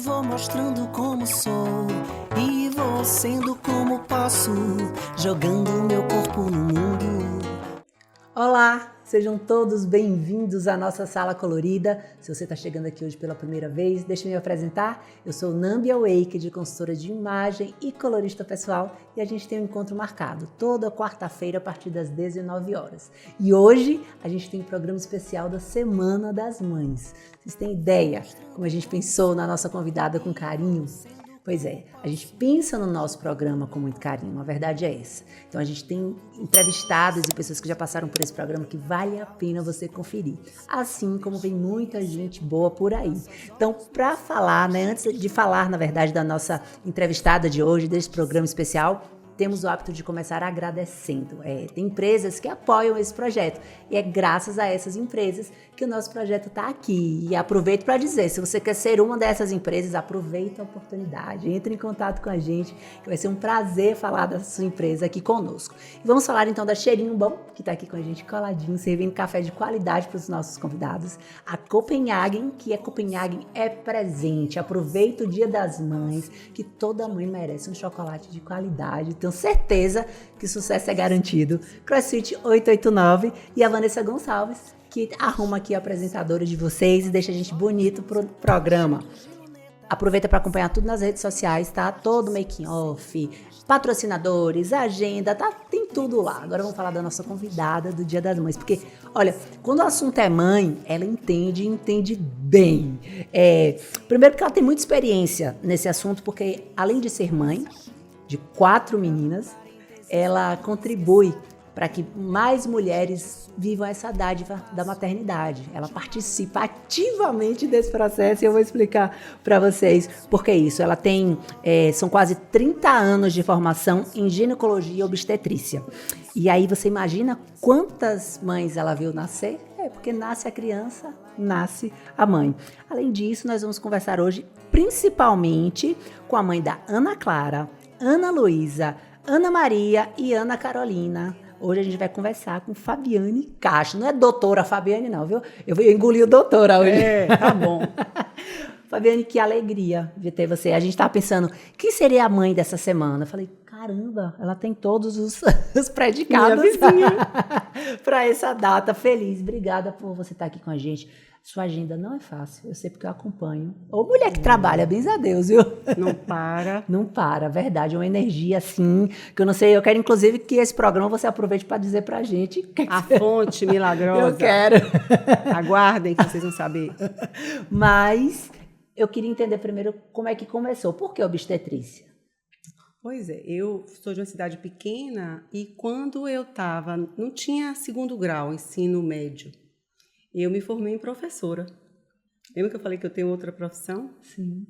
Vou mostrando como sou e vou sendo como posso, jogando meu corpo no mundo. Olá, sejam todos bem-vindos à nossa sala colorida. Se você está chegando aqui hoje pela primeira vez, deixa eu me apresentar. Eu sou Nambia Wake, consultora de imagem e colorista pessoal, e a gente tem um encontro marcado toda quarta-feira a partir das 19 horas. E hoje a gente tem um programa especial da Semana das Mães. Vocês têm ideia como a gente pensou na nossa convidada com carinho? Pois é, a gente pensa no nosso programa com muito carinho, a verdade é essa. Então a gente tem entrevistados e pessoas que já passaram por esse programa que vale a pena você conferir. Assim como vem muita gente boa por aí. Então, para falar, antes de falar, na verdade, da nossa entrevistada de hoje, desse programa especial, temos o hábito de começar agradecendo. Tem empresas que apoiam esse projeto e é graças a essas empresas que o nosso projeto está aqui. E aproveito para dizer, se você quer ser uma dessas empresas, aproveita a oportunidade, entre em contato com a gente, que vai ser um prazer falar da sua empresa aqui conosco. E vamos falar então da Cheirinho Bom, que está aqui com a gente coladinho, servindo café de qualidade para os nossos convidados. A Copenhagen, que Copenhagen é presente. Aproveita o Dia das Mães, que toda mãe merece um chocolate de qualidade. Tenho certeza que sucesso é garantido. CrossFit 889 e a Vanessa Gonçalves, que arruma aqui a apresentadora de vocês e deixa a gente bonito pro programa. Aproveita para acompanhar tudo nas redes sociais, tá? Todo making off, patrocinadores, agenda, tá? Tem tudo lá. Agora vamos falar da nossa convidada do Dia das Mães, porque, olha, quando o assunto é mãe, ela entende bem. Primeiro porque ela tem muita experiência nesse assunto, porque além de ser mãe de 4 meninas, ela contribui para que mais mulheres vivam essa dádiva da maternidade. Ela participa ativamente desse processo e eu vou explicar para vocês por que isso. Ela tem, são quase 30 anos de formação em ginecologia e obstetrícia. E aí você imagina quantas mães ela viu nascer? Porque nasce a criança, nasce a mãe. Além disso, nós vamos conversar hoje principalmente com a mãe da Ana Clara, Ana Luísa, Ana Maria e Ana Carolina. Hoje a gente vai conversar com Fabiane Castro. Não é doutora Fabiane não, viu? Eu engoli o doutora hoje. Tá bom. Fabiane, que alegria de ter você. A gente estava pensando, quem seria a mãe dessa semana? Eu falei, caramba, ela tem todos os predicados para essa data. Feliz, obrigada por você estar aqui com a gente. Sua agenda não é fácil, eu sei porque eu acompanho. Ô, mulher que trabalha, bens a Deus, viu? Não para. Não para, verdade, é uma energia assim, que eu não sei, eu quero inclusive que esse programa você aproveite para dizer pra gente. A fonte milagrosa. Eu quero. Aguardem que vocês vão saber. Mas eu queria entender primeiro como é que começou, por que obstetrícia? Pois é, eu sou de uma cidade pequena e quando eu não tinha segundo grau, ensino médio. Eu me formei em professora. Lembra que eu falei que eu tenho outra profissão? Sim.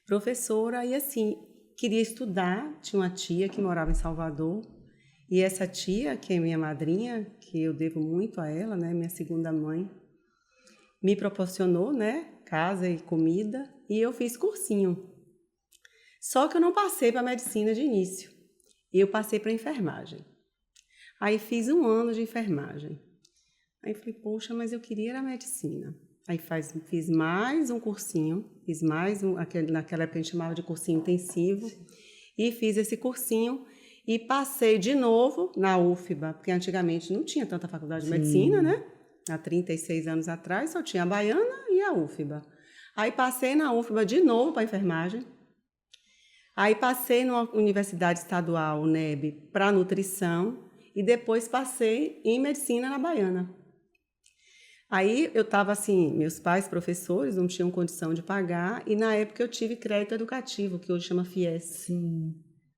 Professora, e assim, queria estudar. Tinha uma tia que morava em Salvador. E essa tia, que é minha madrinha, que eu devo muito a ela, né, minha segunda mãe, me proporcionou, né, casa e comida. E eu fiz cursinho. Só que eu não passei para medicina de início. Eu passei para enfermagem. Aí fiz 1 ano de enfermagem. Aí falei, poxa, mas eu queria era medicina. Aí fiz mais um cursinho, naquela época a gente chamava de cursinho intensivo, e fiz esse cursinho e passei de novo na UFBA, porque antigamente não tinha tanta faculdade de medicina, né? Há 36 anos atrás só tinha a Baiana e a UFBA. Aí passei na UFBA de novo para enfermagem. Aí passei numa universidade estadual, UNEB, para nutrição, e depois passei em medicina na Baiana. Aí eu estava assim, meus pais, professores, não tinham condição de pagar, e na época eu tive crédito educativo, que hoje chama FIES. Sim.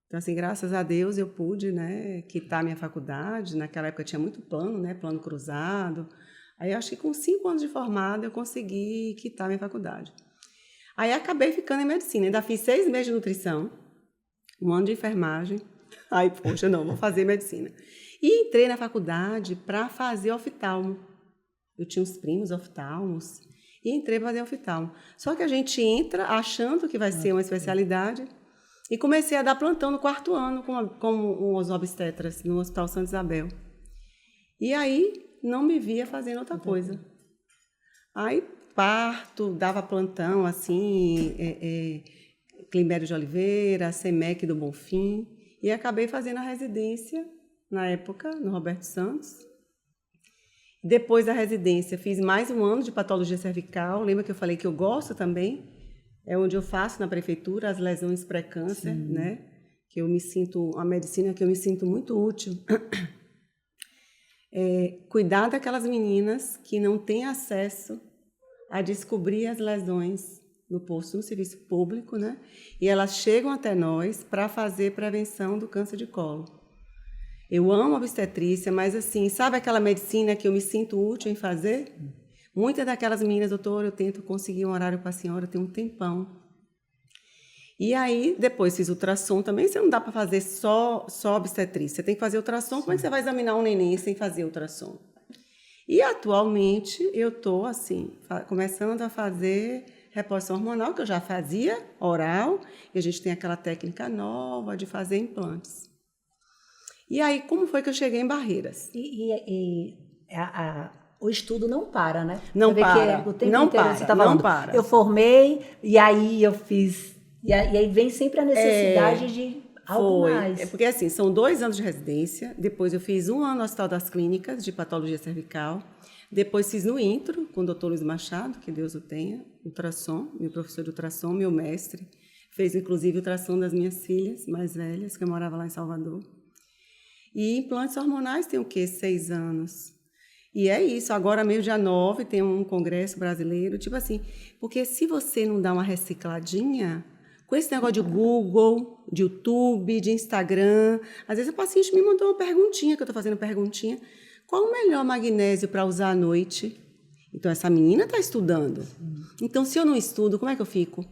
Então, assim, graças a Deus eu pude, né, quitar minha faculdade. Naquela época tinha muito plano, né, plano cruzado. Aí acho que com 5 anos de formada eu consegui quitar minha faculdade. Aí acabei ficando em medicina, ainda fiz 6 meses de nutrição, 1 ano de enfermagem. Aí, poxa, não, vou fazer medicina. E entrei na faculdade para fazer oftalmo. Eu tinha uns primos oftalmos e entrei para fazer oftalmo. Só que a gente entra achando que vai ser uma especialidade e comecei a dar plantão no 4º ano com os obstetras no Hospital Santa Isabel. E aí não me via fazendo outra coisa. Aí parto, dava plantão, assim, Climério de Oliveira, Semec do Bonfim, e acabei fazendo a residência, na época, no Roberto Santos. Depois da residência, fiz mais um ano de patologia cervical. Lembra que eu falei que eu gosto também? É onde eu faço na prefeitura as lesões pré-câncer, né? Que eu me sinto, a medicina que eu me sinto muito útil. Cuidar daquelas meninas que não têm acesso a descobrir as lesões no posto, no serviço público, né? E elas chegam até nós para fazer prevenção do câncer de colo. Eu amo a obstetrícia, mas assim, sabe aquela medicina que eu me sinto útil em fazer? Muitas daquelas meninas, doutor, eu tento conseguir um horário com a senhora, tem um tempão. E aí, depois fiz ultrassom também, você não dá para fazer só obstetrícia, você tem que fazer ultrassom. Sim. Como é que você vai examinar um neném sem fazer ultrassom? E atualmente eu estou assim, começando a fazer reposição hormonal, que eu já fazia oral, e a gente tem aquela técnica nova de fazer implantes. E aí, como foi que eu cheguei em Barreiras? O estudo não para, né? Não para, o tempo não inteiro para, você tá falando, não para. Eu formei, e aí eu fiz... E aí vem sempre a necessidade de algo mais. Porque assim, são 2 anos de residência, depois eu fiz 1 ano no Hospital das Clínicas, de patologia cervical, depois fiz no Intro, com o doutor Luiz Machado, que Deus o tenha, ultrassom, meu professor de ultrassom, meu mestre, fez inclusive ultrassom das minhas filhas mais velhas, que eu morava lá em Salvador. E implantes hormonais tem o quê? 6 anos. E é isso, agora mesmo dia 9 tem um congresso brasileiro, tipo assim, porque se você não dá uma recicladinha, com esse negócio de Google, de YouTube, de Instagram, às vezes o paciente me mandou uma perguntinha, que eu estou fazendo perguntinha, qual o melhor magnésio para usar à noite? Então, essa menina está estudando. Então, se eu não estudo, como é que eu fico?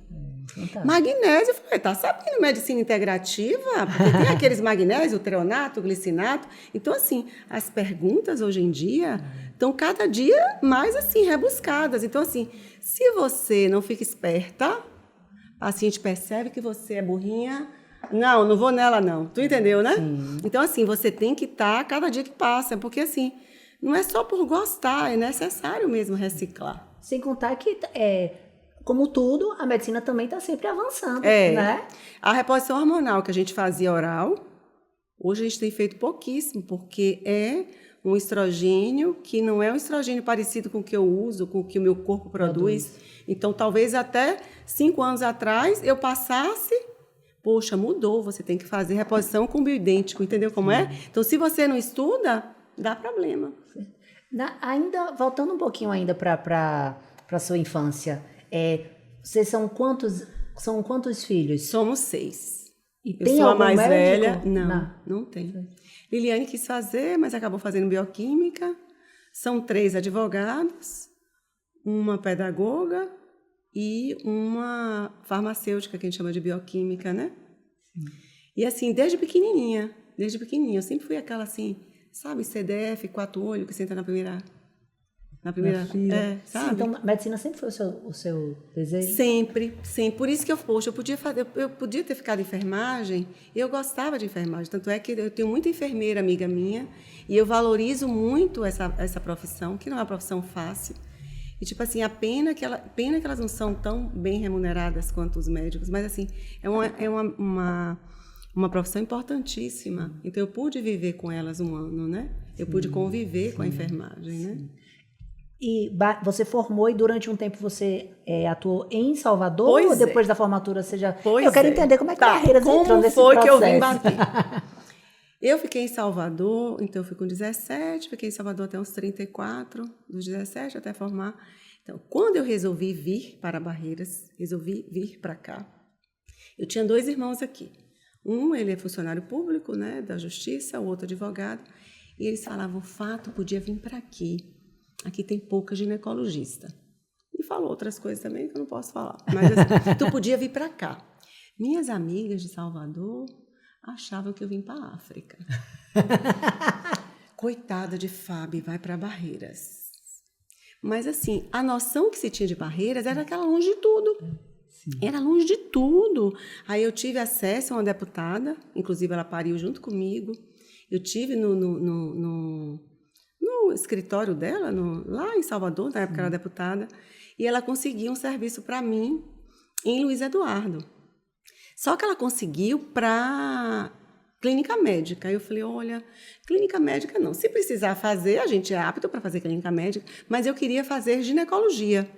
Magnésio, eu falei, tá sabendo medicina integrativa? Porque tem aqueles magnésios, o treonato, o glicinato. Então, assim, as perguntas hoje em dia estão cada dia mais, assim, rebuscadas. Então, assim, se você não fica esperta, o paciente percebe que você é burrinha, não vou nela, não. Tu entendeu, né? Sim. Então, assim, você tem que estar cada dia que passa, porque, assim, não é só por gostar, é necessário mesmo reciclar. Sem contar que... como tudo, a medicina também está sempre avançando, né? A reposição hormonal que a gente fazia oral, hoje a gente tem feito pouquíssimo, porque é um estrogênio que não é um estrogênio parecido com o que eu uso, com o que o meu corpo produz. Então, talvez até 5 anos atrás eu passasse, poxa, mudou, você tem que fazer reposição com bioidêntico, entendeu como é? Então, se você não estuda, dá problema. Ainda, voltando um pouquinho ainda para a sua infância, vocês são quantos filhos? Somos 6. E eu tem sou a algum mais médico? velha. Não tem. Liliane quis fazer, mas acabou fazendo bioquímica. São 3 advogados, uma pedagoga e uma farmacêutica, que a gente chama de bioquímica, né? Sim. E assim, desde pequenininha, eu sempre fui aquela assim, sabe, CDF, 4 olhos, que senta na primeira sabe? Sim, então, medicina sempre foi o seu desejo? Sempre. Por isso que eu podia ter ficado em enfermagem, e eu gostava de enfermagem. Tanto é que eu tenho muita enfermeira amiga minha, e eu valorizo muito essa profissão, que não é uma profissão fácil. E, tipo assim, pena que elas não são tão bem remuneradas quanto os médicos, mas, assim, é uma profissão importantíssima. Então, eu pude viver com elas 1 ano, né? Eu pude conviver com a enfermagem, né? E você formou e durante um tempo você atuou em Salvador? Pois ou depois da formatura você já... Pois eu quero entender como é que Barreiras entrou nesse processo. Como foi que eu vim bater? Eu fiquei em Salvador, então eu fui com 17, fiquei em Salvador até uns 34, dos 17 até formar. Então, quando eu resolvi vir para Barreiras, resolvi vir para cá, eu tinha 2 irmãos aqui. Um, ele é funcionário público, né, da Justiça, o outro advogado, e eles falavam, Fato, podia vir para aqui. Aqui tem pouca ginecologista. E falou outras coisas também que eu não posso falar. Mas assim, tu podia vir para cá. Minhas amigas de Salvador achavam que eu vim para a África. Coitada de Fábio, vai para Barreiras. Mas assim, a noção que se tinha de Barreiras era aquela longe de tudo. Sim. Era longe de tudo. Aí eu tive acesso a uma deputada, inclusive ela pariu junto comigo. Eu tive no escritório dela, lá em Salvador, na época era deputada, E ela conseguiu um serviço para mim em Luiz Eduardo. Só que ela conseguiu para clínica médica. Aí eu falei, olha, clínica médica não. Se precisar fazer, a gente é apto para fazer clínica médica, mas eu queria fazer ginecologia.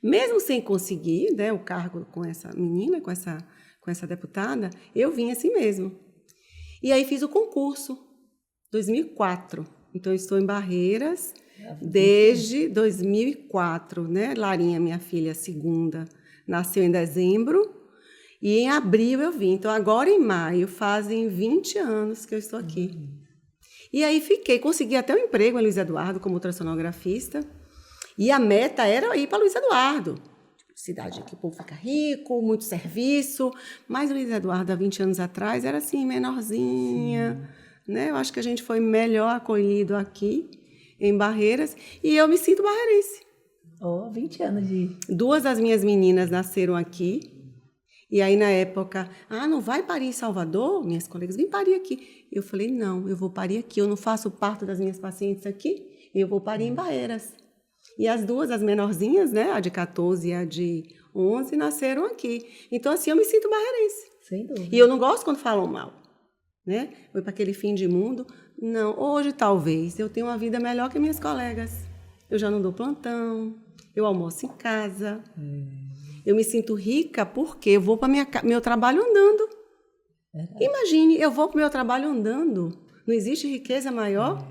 Mesmo sem conseguir, né, o cargo com essa menina, com essa deputada, eu vim assim mesmo. E aí fiz o concurso, 2004. Então, eu estou em Barreiras desde 2004, né? Larinha, minha filha, segunda, nasceu em dezembro. E em abril eu vim. Então, agora em maio, fazem 20 anos que eu estou aqui. E aí consegui até um emprego em Luiz Eduardo como ultrassonografista. E a meta era ir para Luiz Eduardo. Cidade que o povo fica rico, muito serviço. Mas Luiz Eduardo, há 20 anos atrás, era assim, menorzinha. Né? Eu acho que a gente foi melhor acolhido aqui, em Barreiras. E eu me sinto barreirense. 20 anos de... 2 das minhas meninas nasceram aqui. E aí, na época, não vai parir em Salvador? Minhas colegas, vem parir aqui. Eu falei, não, eu vou parir aqui. Eu não faço parto das minhas pacientes aqui, eu vou parir em Barreiras. E as 2, as menorzinhas, né, a de 14 e a de 11, nasceram aqui. Então, assim, eu me sinto barreirense. Sem dúvida. E eu não gosto quando falam mal. Né? Foi para aquele fim de mundo. Não, hoje, talvez, eu tenho uma vida melhor que minhas colegas. Eu já não dou plantão, eu almoço em casa. Eu me sinto rica porque eu vou para meu trabalho andando. Imagine, eu vou para o meu trabalho andando. Não existe riqueza maior.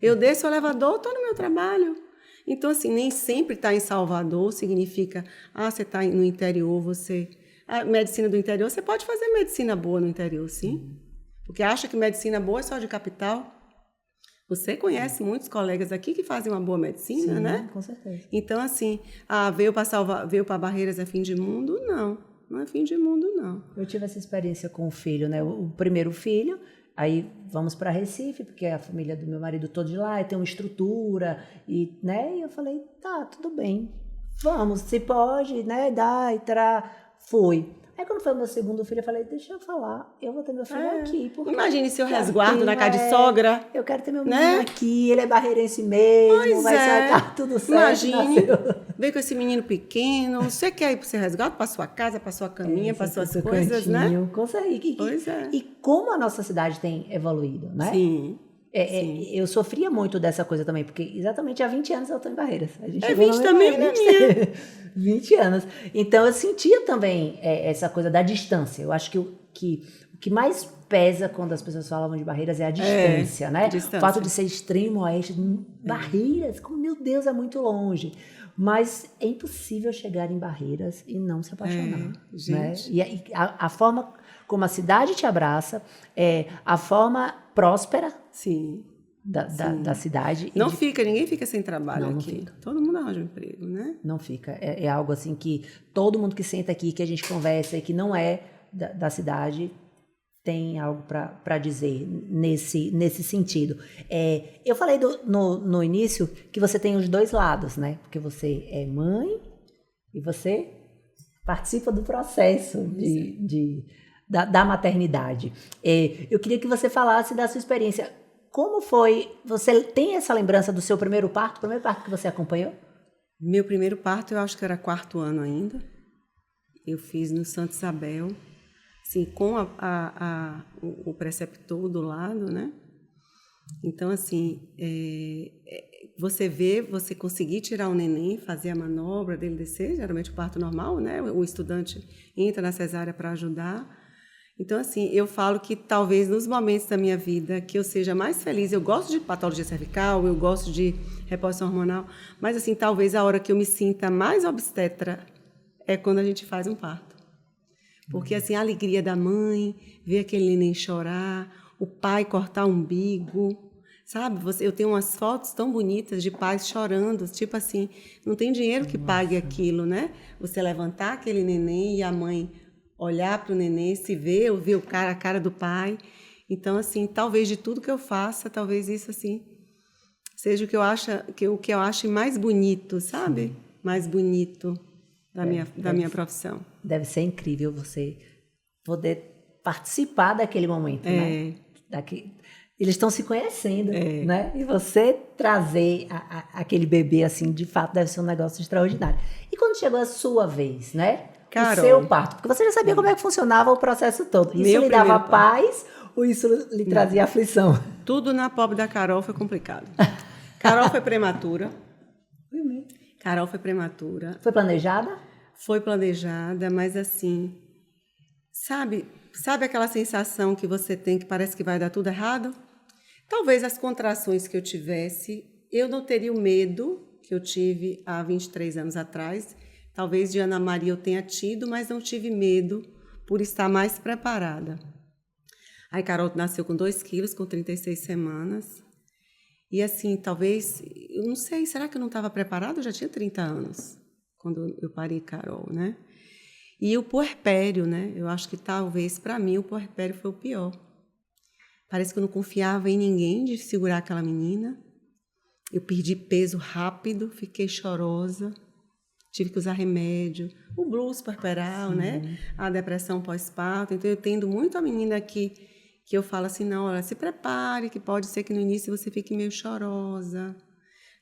Eu desço o elevador, estou no meu trabalho. Então, assim, nem sempre estar em Salvador significa, você está no interior, a medicina do interior, você pode fazer medicina boa no interior, sim. Porque acha que medicina boa é só de capital. Você conhece muitos colegas aqui que fazem uma boa medicina, sim, né? Com certeza. Então, assim, veio para Barreiras é fim de mundo? Não, não é fim de mundo, não. Eu tive essa experiência com o filho, né? O primeiro filho, aí vamos para Recife, porque a família do meu marido todo de lá, e tem uma estrutura, e, né? E eu falei, tá, tudo bem, vamos, se pode, né? Dá, fui. Aí quando foi o meu segundo filho, eu falei, deixa eu falar, eu vou ter meu filho aqui. Imagine seu resguardo na casa de sogra. Eu quero ter meu menino aqui, ele é barreirense mesmo, vai estar tudo certo. Imagine, vem com esse menino pequeno, você quer ir para o seu resguardo, para sua casa, para sua caminha, para suas coisas, cantinho, né? Consegue. Pois é. E como a nossa cidade tem evoluído, né? Sim. Eu sofria muito dessa coisa também, porque exatamente há 20 anos eu estou em Barreiras. A gente 20 também, né, minha? 20 anos. Então, eu sentia também essa coisa da distância. Eu acho que o que mais pesa quando as pessoas falavam de Barreiras é a distância, né? Distância. O fato de ser extremo oeste, Barreiras, como, meu Deus, é muito longe. Mas é impossível chegar em Barreiras e não se apaixonar. Gente. Né? E a forma como a cidade te abraça, a forma próspera da cidade. Ninguém fica sem trabalho não aqui. Fica. Todo mundo arranja um emprego, né? Não fica. É algo assim que todo mundo que senta aqui, que a gente conversa e que não é da cidade, tem algo para dizer nesse sentido. Eu falei no início que você tem os 2 lados, né? Porque você é mãe e você participa do processo da maternidade. Eu queria que você falasse da sua experiência. Como foi? Você tem essa lembrança do seu primeiro parto que você acompanhou? Meu primeiro parto, eu acho que era 4º ano ainda. Eu fiz no Santa Isabel, assim, com o preceptor do lado, né? Então, assim, você conseguir tirar o neném, fazer a manobra dele descer, geralmente o parto normal, né? O estudante entra na cesárea para ajudar. Então, assim, eu falo que talvez nos momentos da minha vida que eu seja mais feliz, eu gosto de patologia cervical, eu gosto de reposição hormonal, mas, assim, talvez a hora que eu me sinta mais obstetra é quando a gente faz um parto. Porque, assim, a alegria da mãe, ver aquele neném chorar, o pai cortar o umbigo, sabe? Eu tenho umas fotos tão bonitas de pais chorando, tipo assim, não tem dinheiro que pague aquilo, né? Você levantar aquele neném e a mãe olhar para o neném, se ver, ouvir a cara do pai. Então, assim, talvez de tudo que eu faça, talvez isso, assim, seja o que eu acho mais bonito, sabe? Sim. Mais bonito da minha profissão. Deve ser incrível você poder participar daquele momento, né? Eles estão se conhecendo, né? E você trazer aquele bebê assim, de fato, deve ser um negócio extraordinário. E quando chegou a sua vez, né? Carol. O seu parto, porque você já sabia como é que funcionava o processo todo. Isso Meu lhe dava primeiro paz ou isso lhe trazia aflição? Tudo na pobre da Carol foi complicado. Carol foi prematura. Carol foi prematura. Foi planejada? Foi planejada, mas assim, sabe aquela sensação que você tem que parece que vai dar tudo errado? Talvez as contrações que eu tivesse, eu não teria o medo que eu tive há 23 anos atrás. Talvez de Ana Maria eu tenha tido, mas não tive medo por estar mais preparada. Aí Carol nasceu com 2 quilos, com 36 semanas. E assim, talvez, eu não sei, será que eu não estava preparada? Eu já tinha 30 anos quando eu parei Carol, né? E o puerpério, né? Eu acho que talvez, para mim, o puerpério foi o pior. Parece que eu não confiava em ninguém de segurar aquela menina. Eu perdi peso rápido, fiquei chorosa, tive que usar remédio, o blues puerperal, né? A depressão pós-parto. Então, eu tendo muito a menina que eu falo assim, não, olha, se prepare, que pode ser que no início você fique meio chorosa,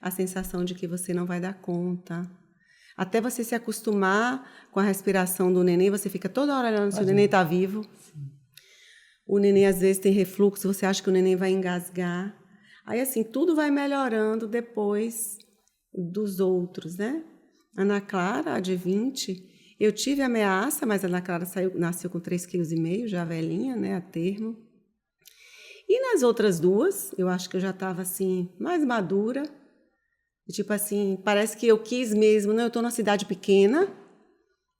a sensação de que você não vai dar conta. Até você se acostumar com a respiração do neném, você fica toda hora olhando se o neném está vivo. Sim. O neném, às vezes, tem refluxo, você acha que o neném vai engasgar. Aí, assim, tudo vai melhorando depois dos outros, né? Ana Clara, a de 20, eu tive ameaça, mas a Ana Clara nasceu com 3,5 kg, já velhinha, né, a termo. E nas outras 2, eu acho que eu já estava, assim, mais madura. Tipo assim, parece que eu quis mesmo, né? Eu estou numa cidade pequena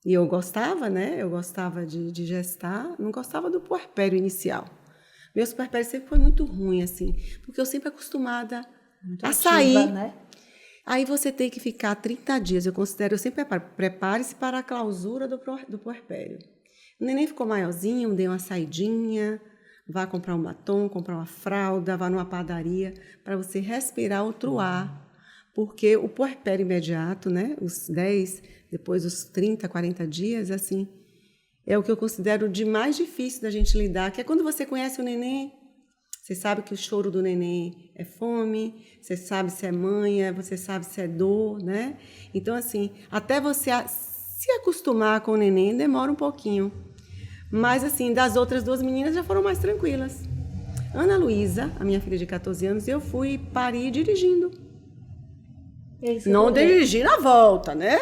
e eu gostava, né? Eu gostava de gestar, não gostava do puerpério inicial. Meu puerpério sempre foi muito ruim, assim, porque eu sempre acostumada muito a ativa, sair. Né? Aí você tem que ficar 30 dias, eu sempre prepare-se para a clausura do puerpério. O neném ficou maiorzinho, dei uma saidinha, vá comprar um batom, comprar uma fralda, vá numa padaria, para você respirar outro ar. Porque o puerpério imediato, né, os 10, depois os 30, 40 dias, assim, é o que eu considero de mais difícil da gente lidar, que é quando você conhece o neném, você sabe que o choro do neném é fome, você sabe se é manha, você sabe se é dor, né? Então, assim, até você se acostumar com o neném demora um pouquinho. Mas, assim, das outras 2 meninas já foram mais tranquilas. Ana Luísa, a minha filha de 14 anos, eu fui parir dirigindo. Não dirigi na volta, né?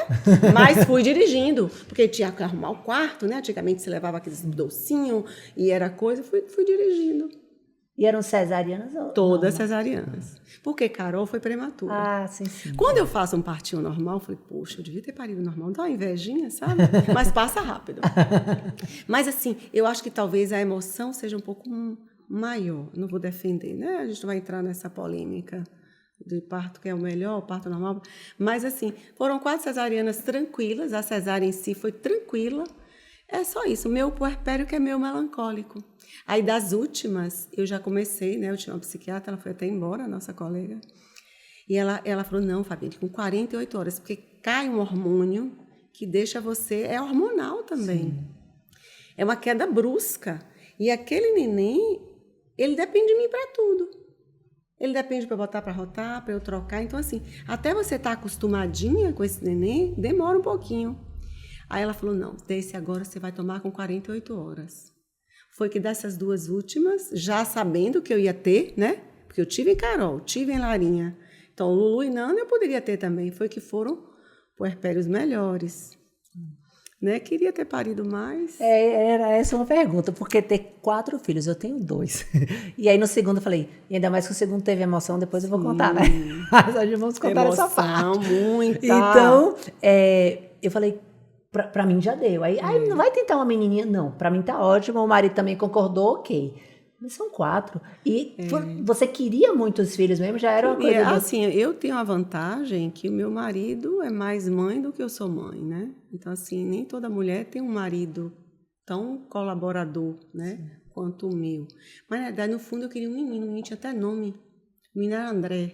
Mas fui dirigindo, porque tinha que arrumar o quarto, né? Antigamente se levava aqueles docinhos e era coisa, fui dirigindo. E eram cesarianas? Ou todas cesarianas. Porque Carol foi prematura. Ah, sim. Quando eu faço um partinho normal, eu falei, poxa, eu devia ter parido normal. Dá uma invejinha, sabe? Mas passa rápido. Mas assim, eu acho que talvez a emoção seja um pouco maior. Não vou defender, né? A gente não vai entrar nessa polêmica de parto que é o melhor, parto normal. Mas, assim, foram 4 cesarianas tranquilas, a cesárea em si foi tranquila. É só isso, o meu puerpério que é meio melancólico. Aí, das últimas, eu já comecei, né? Eu tinha uma psiquiatra, ela foi até embora, a nossa colega. E ela falou, não, Fabiane, com 48 horas, porque cai um hormônio que deixa você... É hormonal também. Sim. É uma queda brusca. E aquele neném, ele depende de mim para tudo. Ele depende para botar para rotar, para eu trocar. Então, assim, até você estar acostumadinha com esse neném, demora um pouquinho. Aí ela falou, não, desse agora você vai tomar com 48 horas. Foi que dessas 2 últimas, já sabendo que eu ia ter, né? Porque eu tive em Carol, tive em Larinha. Então, Lulu e Nana eu poderia ter também. Foi que foram puerpérios melhores. Né? Queria ter parido mais. Era essa uma pergunta, porque ter 4 filhos, eu tenho 2. E aí no segundo eu falei, e ainda mais que o segundo teve emoção, depois eu vou contar, né? Mas hoje vamos contar essa parte. Muita. Então, eu falei, pra mim já deu. Aí não vai tentar uma menininha? Não, pra mim tá ótimo, o marido também concordou, ok. Mas são 4. E você queria muitos filhos mesmo? Já era uma coisa... Assim, eu tenho a vantagem que o meu marido é mais mãe do que eu sou mãe, né? Então, assim, nem toda mulher tem um marido tão colaborador, né? Sim. Quanto o meu. Mas, na verdade, no fundo, eu queria um menino tinha até nome. O menino era André.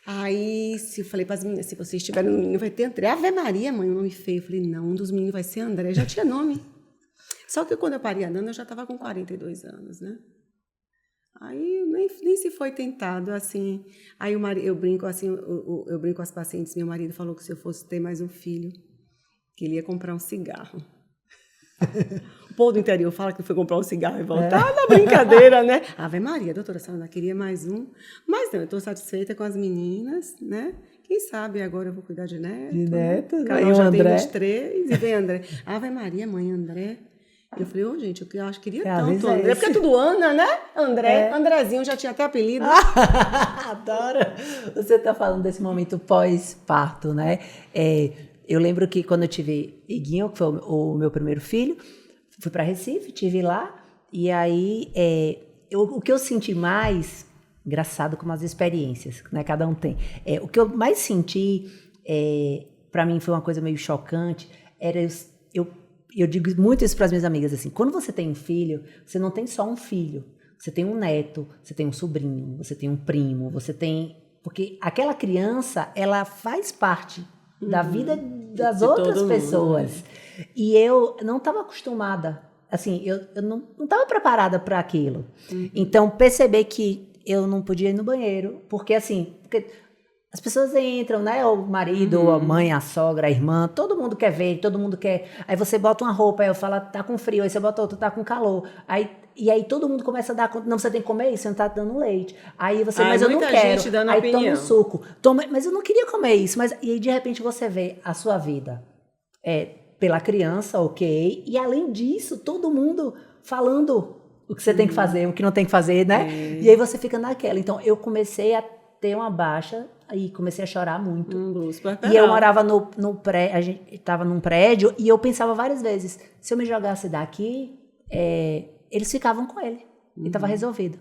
Aí, eu falei para as meninas, se vocês tiverem um menino, vai ter André. Ave Maria, mãe, um nome feio. Eu falei, não, um dos meninos vai ser André. Já tinha nome. Só que quando eu parei a Nana, eu já estava com 42 anos, né? Aí nem se foi tentado, assim. Aí eu brinco assim, eu brinco com as pacientes, meu marido falou que se eu fosse ter mais um filho, que ele ia comprar um cigarro. O povo do interior fala que foi comprar um cigarro e voltar na brincadeira, né? Ave Maria, doutora, a senhora queria mais um. Mas não, eu estou satisfeita com as meninas, né? Quem sabe agora eu vou cuidar de neto. De neto, né? e Carol o já André? tem 23 e vem André. Ave Maria, mãe André. Eu falei, gente, eu acho que queria tanto avisa André, esse. porque é tudo Ana, né? André, Andrezinho, já tinha até apelido. Adoro! Você está falando desse momento pós-parto, né? Eu lembro que quando eu tive Iguinho, que foi o meu primeiro filho, fui para Recife, estive lá, e aí o que eu senti mais, engraçado como as experiências, né, cada um tem, o que eu mais senti, para mim foi uma coisa meio chocante, era eu digo muito isso para as minhas amigas, assim, quando você tem um filho, você não tem só um filho, você tem um neto, você tem um sobrinho, você tem um primo, você tem... Porque aquela criança, ela faz parte da vida das outras pessoas. E eu não estava acostumada, assim, eu não estava preparada para aquilo. Então, perceber que eu não podia ir no banheiro, porque as pessoas entram, né? O marido, a mãe, a sogra, a irmã, todo mundo quer ver, todo mundo quer. Aí você bota uma roupa, aí eu falo, tá com frio, aí você bota outra, tá com calor. E aí todo mundo começa a dar conta, não, você tem que comer isso, você não tá dando leite. Aí você, mas eu não quero. Gente dando aí opinião. toma um suco. Mas eu não queria comer isso. E aí de repente você vê a sua vida pela criança, ok. E além disso, todo mundo falando o que você tem que fazer, o que não tem que fazer, né? E aí você fica naquela. Então eu comecei a ter uma baixa. Aí comecei a chorar muito. E eu morava no prédio, a gente estava num prédio, e eu pensava várias vezes, se eu me jogasse daqui, eles ficavam com ele. E estava resolvido.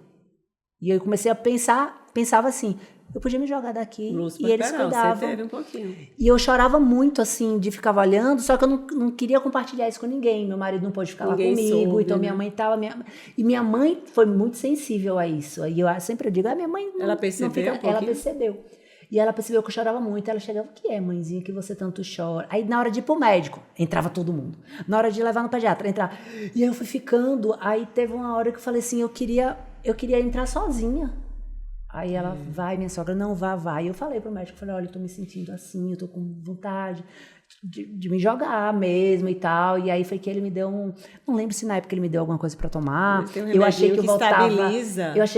E eu comecei a pensava assim, eu podia me jogar daqui e eles cuidavam. Você teve um pouquinho. E eu chorava muito, assim, de ficar olhando, só que eu não queria compartilhar isso com ninguém. Meu marido não pôde ficar lá comigo, soube, então minha mãe estava... E minha mãe foi muito sensível a isso. E eu sempre digo, minha mãe não... Ela percebeu ela percebeu. E ela percebeu que eu chorava muito. Ela chegava, o que é, mãezinha, que você tanto chora? Aí, na hora de ir pro médico, entrava todo mundo. Na hora de levar no pediatra, entrava. E aí eu fui ficando. Aí teve uma hora que eu falei assim, eu queria entrar sozinha. Aí ela, vai, minha sogra, não, vai. Eu falei pro médico, falei, olha, eu tô me sentindo assim, eu tô com vontade de me jogar mesmo e tal. E aí foi que ele me deu não lembro se na época ele me deu alguma coisa para tomar. Eu achei que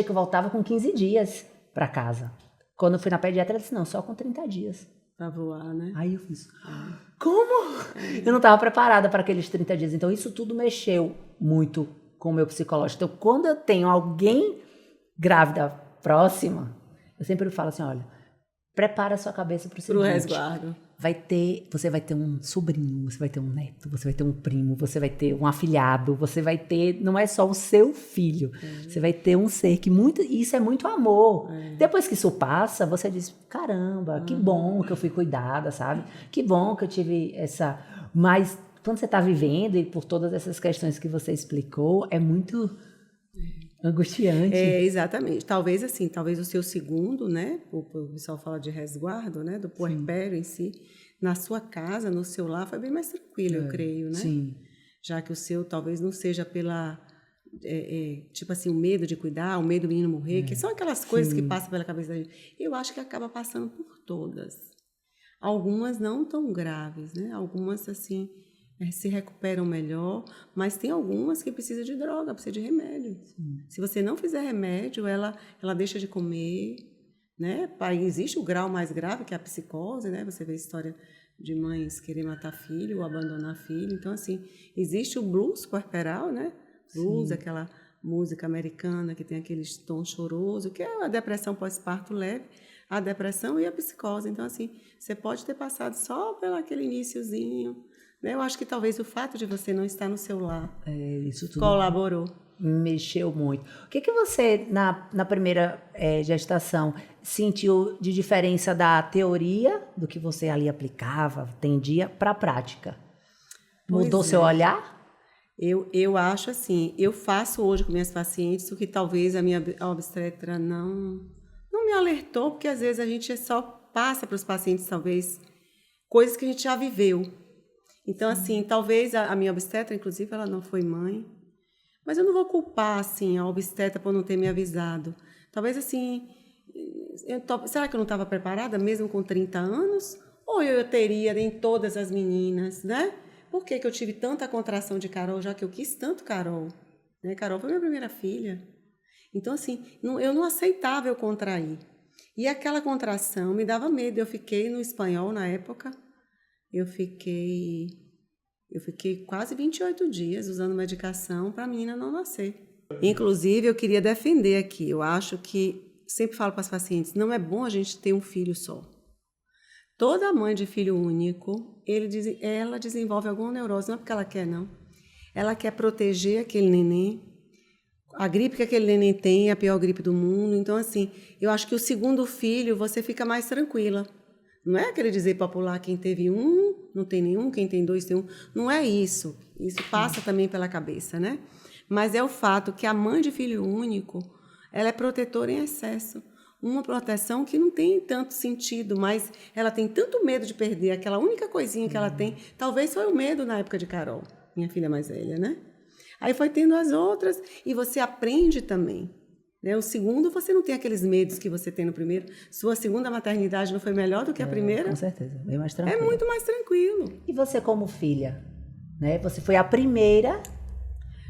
eu voltava com 15 dias para casa. Quando eu fui na pediatra, ela disse, não, só com 30 dias. Pra voar, né? Aí eu fiz, como? Eu não estava preparada para aqueles 30 dias. Então, isso tudo mexeu muito com o meu psicológico. Então, quando eu tenho alguém grávida próxima, eu sempre falo assim, olha, prepara a sua cabeça para o seguinte. Pro resguardo. Você vai ter um sobrinho, você vai ter um neto, você vai ter um primo, você vai ter um afilhado, você vai ter, não é só o seu filho, você vai ter um ser que isso é muito amor. Depois que isso passa, você diz, caramba, que bom que eu fui cuidada, sabe? Que bom que eu tive essa... Mas quando você está vivendo e por todas essas questões que você explicou, é muito... angustiante. Exatamente. Talvez o seu segundo, né? O pessoal fala de resguardo, né? Do puerpério em si. Na sua casa, no seu lar, foi bem mais tranquilo, eu creio, né? Sim. Já que o seu talvez não seja pela... tipo assim, o medo de cuidar, o medo do menino morrer, que são aquelas coisas que passam pela cabeça da gente. Eu acho que acaba passando por todas. Algumas não tão graves, né? Algumas, assim... se recuperam melhor, mas tem algumas que precisam de droga, precisam de remédio. Se você não fizer remédio, ela deixa de comer, né? Existe o grau mais grave, que é a psicose, né? Você vê a história de mães querer matar filho ou abandonar filho. Então, assim, existe o blues puerperal, né? Blues, aquela música americana que tem aquele tom choroso, que é a depressão pós-parto leve, a depressão e a psicose. Então, assim, você pode ter passado só pelo aquele iniciozinho. Eu acho que talvez o fato de você não estar no seu lar isso tudo colaborou. Mexeu muito. O que você, na primeira gestação, sentiu de diferença da teoria, do que você ali aplicava, tendia, para a prática? Mudou seu olhar? Eu acho assim, eu faço hoje com minhas pacientes o que talvez a minha obstetra não me alertou, porque às vezes a gente só passa para os pacientes, talvez, coisas que a gente já viveu. Então, assim, talvez a minha obstetra, inclusive, ela não foi mãe, Mas eu não vou culpar, assim, a obstetra por não ter me avisado. Talvez, assim, será que eu não estava preparada, mesmo com 30 anos? Ou eu teria em todas as meninas, né? Por que eu tive tanta contração de Carol, já que eu quis tanto Carol? Né? Carol foi minha primeira filha. Então, assim, eu não aceitava eu contrair. E aquela contração me dava medo. Eu fiquei no espanhol na época. Eu fiquei quase 28 dias usando medicação para a menina não nascer. Inclusive, eu queria defender aqui. Eu acho que, sempre falo para as pacientes, não é bom a gente ter um filho só. Toda mãe de filho único, ela desenvolve alguma neurose, não é porque ela quer, não. Ela quer proteger aquele neném. A gripe que aquele neném tem é a pior gripe do mundo. Então, assim, eu acho que o segundo filho você fica mais tranquila. Não é aquele dizer popular, quem teve um, não tem nenhum, quem tem dois, tem um. Não é isso. Isso passa também pela cabeça, né? Mas é o fato que a mãe de filho único, ela é protetora em excesso. Uma proteção que não tem tanto sentido, mas ela tem tanto medo de perder aquela única coisinha que ela tem. Talvez foi o medo na época de Carol, minha filha mais velha, né? Aí foi tendo as outras e você aprende também. Né? O segundo, você não tem aqueles medos que você tem no primeiro. Sua segunda maternidade não foi melhor do que a primeira? Com certeza, bem mais tranquilo. É muito mais tranquilo. E você como filha? Né? Você foi a primeira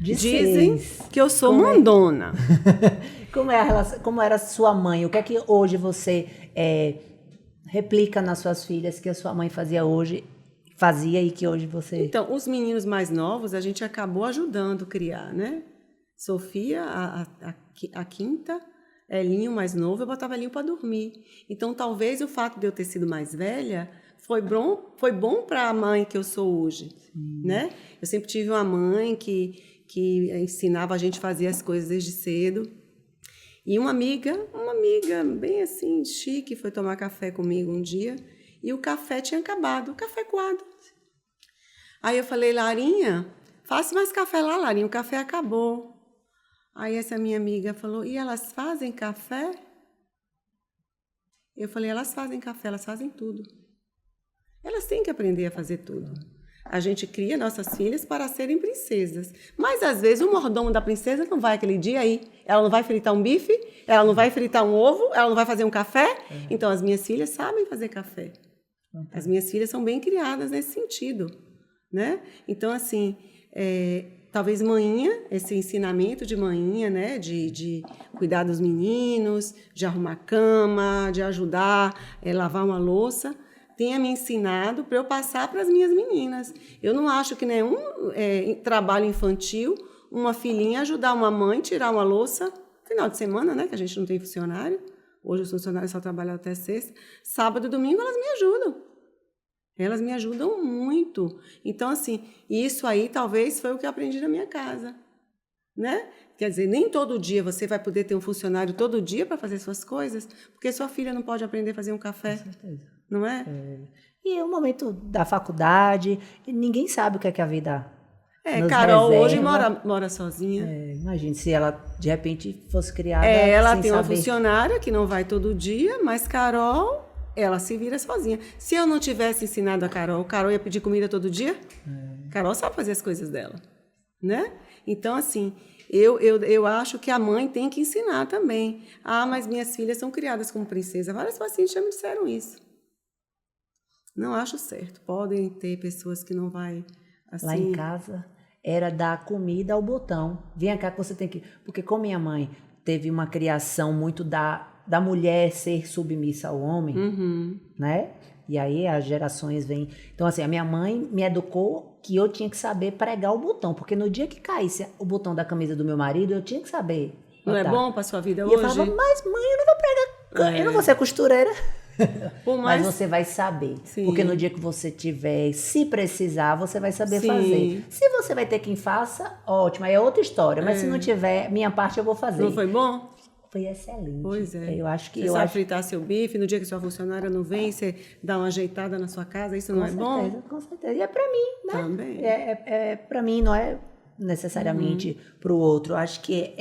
de Dizem seis. que eu sou mandona. Como era sua mãe? O que é que hoje você replica nas suas filhas que a sua mãe fazia e que hoje você... Então, os meninos mais novos, a gente acabou ajudando a criar, né? Sofia, a quinta, Elinho mais novo, eu botava Elinho para dormir. Então, talvez o fato de eu ter sido mais velha foi bom para a mãe que eu sou hoje, né? Eu sempre tive uma mãe que ensinava a gente a fazer as coisas desde cedo. E uma amiga bem assim, chique, foi tomar café comigo um dia e o café tinha acabado, o café coado. Aí eu falei, Larinha, faça mais café lá, Larinha, o café acabou. Aí essa minha amiga falou, e elas fazem café? Eu falei, elas fazem café, elas fazem tudo. Elas têm que aprender a fazer tudo. A gente cria nossas filhas para serem princesas. Mas, às vezes, o mordomo da princesa não vai aquele dia aí. Ela não vai fritar um bife, ela não vai fritar um ovo, ela não vai fazer um café. Então, as minhas filhas sabem fazer café. As minhas filhas são bem criadas nesse sentido. Né? Então, assim, talvez manhinha, esse ensinamento de manhinha, né? de cuidar dos meninos, de arrumar cama, de ajudar, lavar uma louça, tenha me ensinado para eu passar para as minhas meninas. Eu não acho que nenhum trabalho infantil, uma filhinha ajudar uma mãe a tirar uma louça, final de semana, né, que a gente não tem funcionário, hoje os funcionários só trabalham até sexta, sábado e domingo elas me ajudam. Elas me ajudam muito. Então, assim, isso aí talvez foi o que eu aprendi na minha casa, né? Quer dizer, nem todo dia você vai poder ter um funcionário todo dia para fazer suas coisas, porque sua filha não pode aprender a fazer um café. Com certeza. Não é? E o momento da faculdade, ninguém sabe o que é que a vida nos Carol reserva. hoje mora sozinha. Imagine se ela, de repente, fosse criada ela sem tem uma saber. funcionária que não vai todo dia, mas Carol, ela se vira sozinha. Se eu não tivesse ensinado a Carol ia pedir comida todo dia? Carol sabe fazer as coisas dela, né? Então, assim, eu acho que a mãe tem que ensinar também. Mas minhas filhas são criadas como princesa. Várias pacientes já me disseram isso. Não acho certo. Podem ter pessoas que não vai assim... Lá em casa era dar comida ao botão. Vem cá que você tem que... Porque como minha mãe teve uma criação muito da mulher ser submissa ao homem, né? E aí as gerações vêm... Então, assim, a minha mãe me educou que eu tinha que saber pregar o botão. Porque no dia que caísse o botão da camisa do meu marido, eu tinha que saber botar. Não é bom para sua vida e hoje? eu falava, mas mãe, eu não vou pregar... Eu não vou ser costureira. Mas você vai saber. Sim. Porque no dia que você tiver, se precisar, você vai saber fazer. Se você vai ter quem faça, ótimo, aí é outra história. Mas se não tiver, minha parte eu vou fazer. Não foi bom? Foi excelente. Pois é. Eu acho que você sabe fritar seu bife, no dia que sua funcionária não vem, você dá uma ajeitada na sua casa, isso não é bom? Com certeza. E é pra mim, né? Também. Pra mim, não é necessariamente pro outro. Eu acho que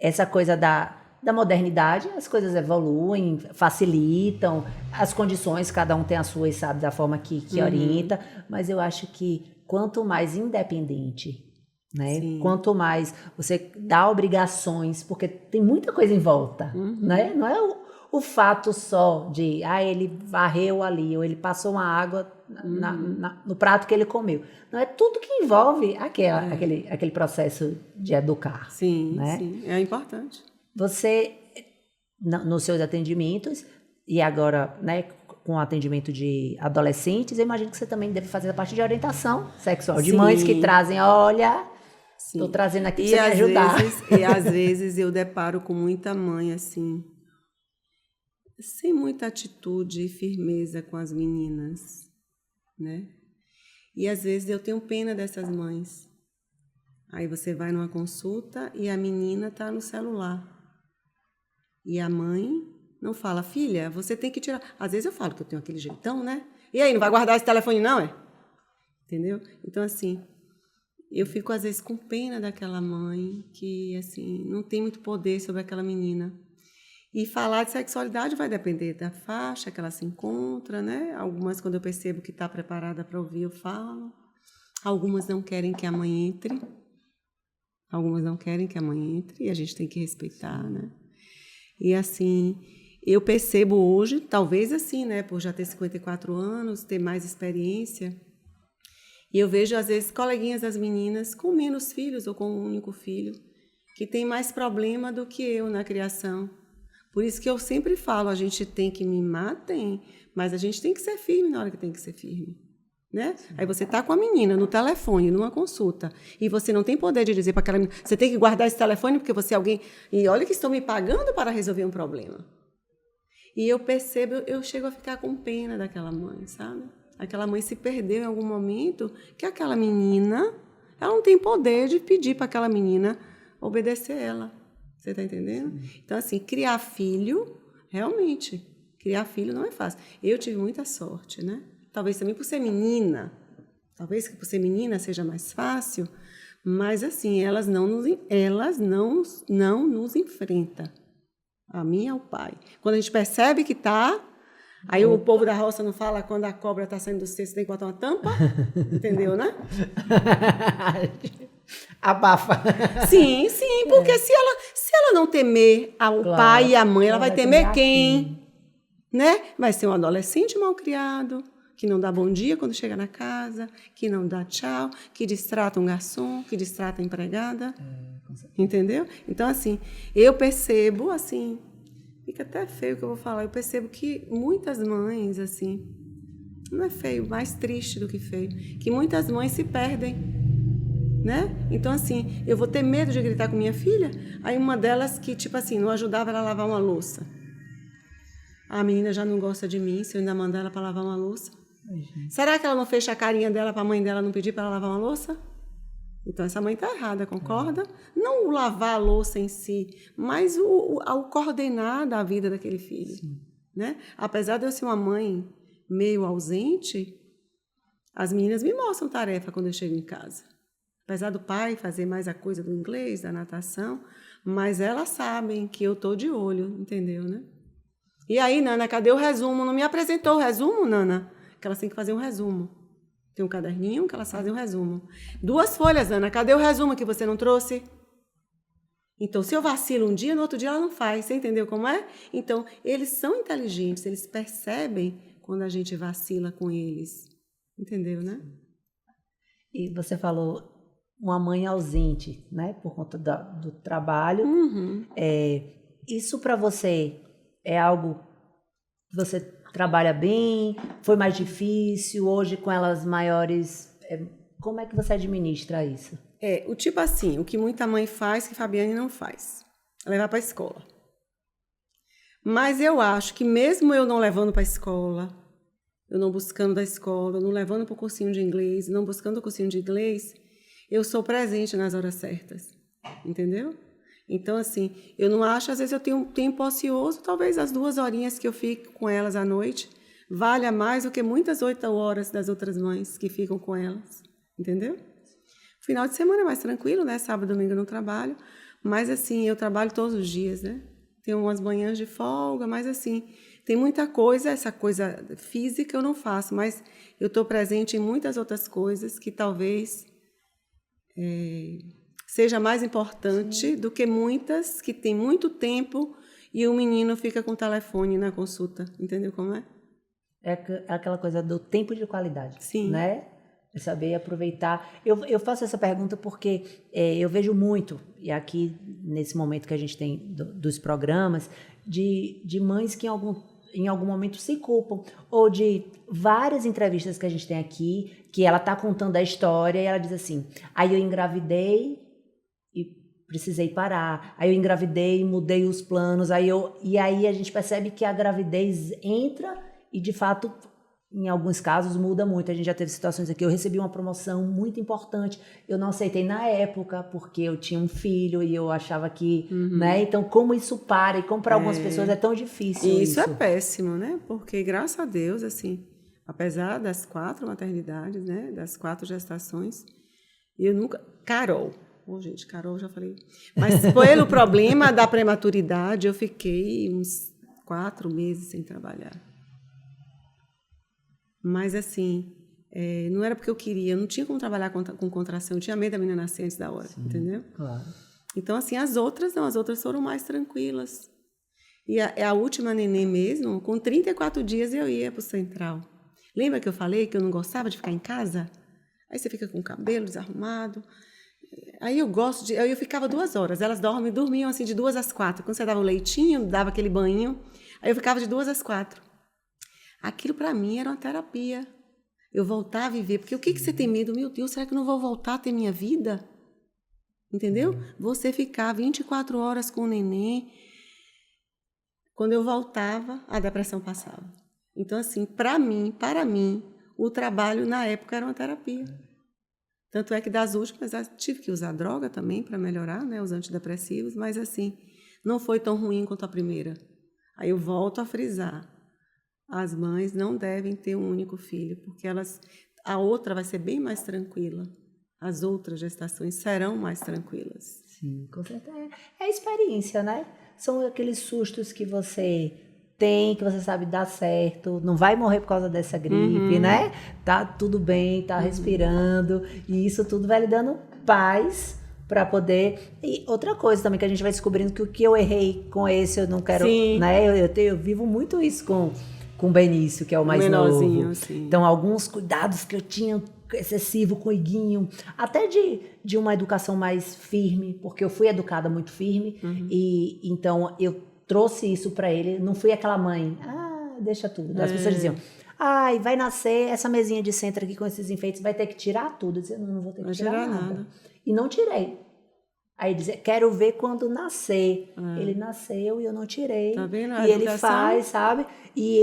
essa coisa da modernidade, as coisas evoluem, facilitam, as condições, cada um tem a sua e sabe da forma que orienta, mas eu acho que quanto mais independente né? Sim. Quanto mais você dá obrigações, porque tem muita coisa em volta, né? Não é o fato só de, ele varreu ali, ou ele passou uma água no prato que ele comeu. Não, é tudo que envolve aquele processo de educar. Sim, né? sim, é importante. Você, nos seus atendimentos, e agora, né, com o atendimento de adolescentes, eu imagino que você também deve fazer a parte de orientação sexual, de Sim. mães que trazem, olha, estou Sim. trazendo aqui E para você me ajudar. E às vezes eu deparo com muita mãe, assim, sem muita atitude e firmeza com as meninas, né? E às vezes eu tenho pena dessas mães. Aí você vai numa consulta e a menina está no celular. E a mãe não fala, filha, você tem que tirar. Às vezes eu falo que eu tenho aquele jeitão, né? E aí, não vai guardar esse telefone não, é? Entendeu? Então, assim, eu fico às vezes com pena daquela mãe que, assim, não tem muito poder sobre aquela menina. E falar de sexualidade vai depender da faixa que ela se encontra, né? Algumas, quando eu percebo que está preparada para ouvir, eu falo. Algumas não querem que a mãe entre. Algumas não querem que a mãe entre e a gente tem que respeitar, né? E, assim, eu percebo hoje, talvez assim, né? Por já ter 54 anos, ter mais experiência. E eu vejo, às vezes, coleguinhas das meninas com menos filhos ou com um único filho, que tem mais problema do que eu na criação. Por isso que eu sempre falo, a gente tem que mimar, mas a gente tem que ser firme na hora que tem que ser firme. Né? Aí você está com a menina no telefone, numa consulta, e você não tem poder de dizer para aquela menina, você tem que guardar esse telefone porque você é alguém... E olha que estão me pagando para resolver um problema. E eu percebo, eu chego a ficar com pena daquela mãe, sabe? Aquela mãe se perdeu em algum momento que aquela menina, ela não tem poder de pedir para aquela menina obedecer ela. Você está entendendo? Então, assim, criar filho, realmente, criar filho não é fácil. Eu tive muita sorte, né? Talvez também por ser menina, talvez por ser menina seja mais fácil, mas, assim, elas não nos enfrentam. A mim e ao pai. Quando a gente percebe que está... Aí o povo da roça não fala quando a cobra está saindo do cesto, tem que botar uma tampa? Entendeu, né? Abafa. Sim, porque se ela não temer o pai e a mãe, ela vai temer quem? Né? Vai ser um adolescente mal criado, que não dá bom dia quando chega na casa, que não dá tchau, que distrata um garçom, que distrata a empregada. Entendeu? Então, assim, eu percebo, assim, fica até feio o que eu vou falar, eu percebo que muitas mães, assim, não é feio, mais triste do que feio, que muitas mães se perdem, né? Então, assim, eu vou ter medo de gritar com minha filha, aí uma delas que, tipo assim, não ajudava ela a lavar uma louça. A menina já não gosta de mim, se eu ainda mandar ela para lavar uma louça. Será que ela não fecha a carinha dela para a mãe dela não pedir para ela lavar uma louça? Então, essa mãe está errada, concorda? Não o lavar a louça em si, mas o coordenar da vida daquele filho. Né? Apesar de eu ser uma mãe meio ausente, as meninas me mostram tarefa quando eu chego em casa. Apesar do pai fazer mais a coisa do inglês, da natação, mas elas sabem que eu estou de olho, entendeu, né? E aí, Nana, cadê o resumo? Não me apresentou o resumo, Nana? Que elas têm que fazer um resumo. Tem um caderninho que elas fazem um resumo. 2 folhas, Ana. Cadê o resumo que você não trouxe? Então, se eu vacilo um dia, no outro dia ela não faz. Você entendeu como é? Então, eles são inteligentes, eles percebem quando a gente vacila com eles. Entendeu, né? E você falou uma mãe ausente, né? Por conta do trabalho. Isso para você é algo que você trabalha bem? Foi mais difícil? Hoje, com elas maiores, como é que você administra isso? O tipo assim, o que muita mãe faz que Fabiane não faz. Levar para a escola. Mas eu acho que mesmo eu não levando para a escola, eu não buscando da escola, eu não levando para o cursinho de inglês, não buscando o cursinho de inglês, eu sou presente nas horas certas. Entendeu? Então, assim, eu não acho, às vezes eu tenho um tempo ocioso, talvez as 2 horinhas que eu fico com elas à noite, valha mais do que muitas 8 horas das outras mães que ficam com elas, entendeu? Final de semana é mais tranquilo, né? Sábado e domingo eu não trabalho, mas, assim, eu trabalho todos os dias, né? Tenho umas manhãs de folga, mas, assim, tem muita coisa, essa coisa física eu não faço, mas eu estou presente em muitas outras coisas que talvez seja mais importante do que muitas que têm muito tempo e o menino fica com o telefone na consulta. Entendeu como é? É aquela coisa do tempo de qualidade, Sim. né? É saber aproveitar. Eu faço essa pergunta porque eu vejo muito, e aqui nesse momento que a gente tem dos programas, de mães que em algum momento se culpam, ou de várias entrevistas que a gente tem aqui, que ela está contando a história e ela diz assim, aí eu engravidei e precisei parar, aí eu engravidei e mudei os planos, e aí a gente percebe que a gravidez entra e de fato, em alguns casos, muda muito. A gente já teve situações aqui, eu recebi uma promoção muito importante, eu não aceitei na época, porque eu tinha um filho e eu achava que, né? Então, como isso para, e como para algumas pessoas é tão difícil isso. É péssimo, né? Porque, graças a Deus, assim, apesar das 4 maternidades, né? Das 4 gestações, eu nunca... Carol, gente, Carol, já falei. Mas pelo problema da prematuridade, eu fiquei uns 4 meses sem trabalhar. Mas, assim, não era porque eu queria, eu não tinha como trabalhar com contração, eu tinha medo da menina nascer antes da hora, entendeu? Claro. Então, assim, as outras foram mais tranquilas. E a última neném mesmo, com 34 dias eu ia para o Central. Lembra que eu falei que eu não gostava de ficar em casa? Aí você fica com o cabelo desarrumado. Aí aí eu ficava 2 horas, elas dormiam assim de 2 às 4. Quando você dava o leitinho, dava aquele banho, aí eu ficava de 2 às 4. Aquilo para mim era uma terapia. Eu voltar a viver, porque o que você tem medo? Meu Deus, será que eu não vou voltar a ter minha vida? Entendeu? Você ficar 24 horas com o neném. Quando eu voltava, a depressão passava. Então, assim, para mim, o trabalho na época era uma terapia. Tanto é que das últimas, eu tive que usar droga também para melhorar, né, os antidepressivos, mas, assim, não foi tão ruim quanto a primeira. Aí eu volto a frisar. As mães não devem ter um único filho, porque a outra vai ser bem mais tranquila. As outras gestações serão mais tranquilas. Sim, com certeza. É a experiência, né? São aqueles sustos que você tem, que você sabe dar certo, não vai morrer por causa dessa gripe, né? Tá tudo bem, tá respirando, e isso tudo vai lhe dando paz para poder... E outra coisa também que a gente vai descobrindo, que o que eu errei com esse eu não quero... Sim. Né? Eu vivo muito isso com o Benício, que é o mais menorzinho, novo. Sim. Então, alguns cuidados que eu tinha excessivo com o Iguinho, até de uma educação mais firme, porque eu fui educada muito firme, e então eu trouxe isso para ele. Não fui aquela mãe, deixa tudo. As pessoas diziam, vai nascer essa mesinha de centro aqui com esses enfeites, vai ter que tirar tudo. Eu dizia, não vou ter que tirar nada. E não tirei. Aí dizia, quero ver quando nascer. Ele nasceu e eu não tirei. Tá vendo? E ele faz, sabe? E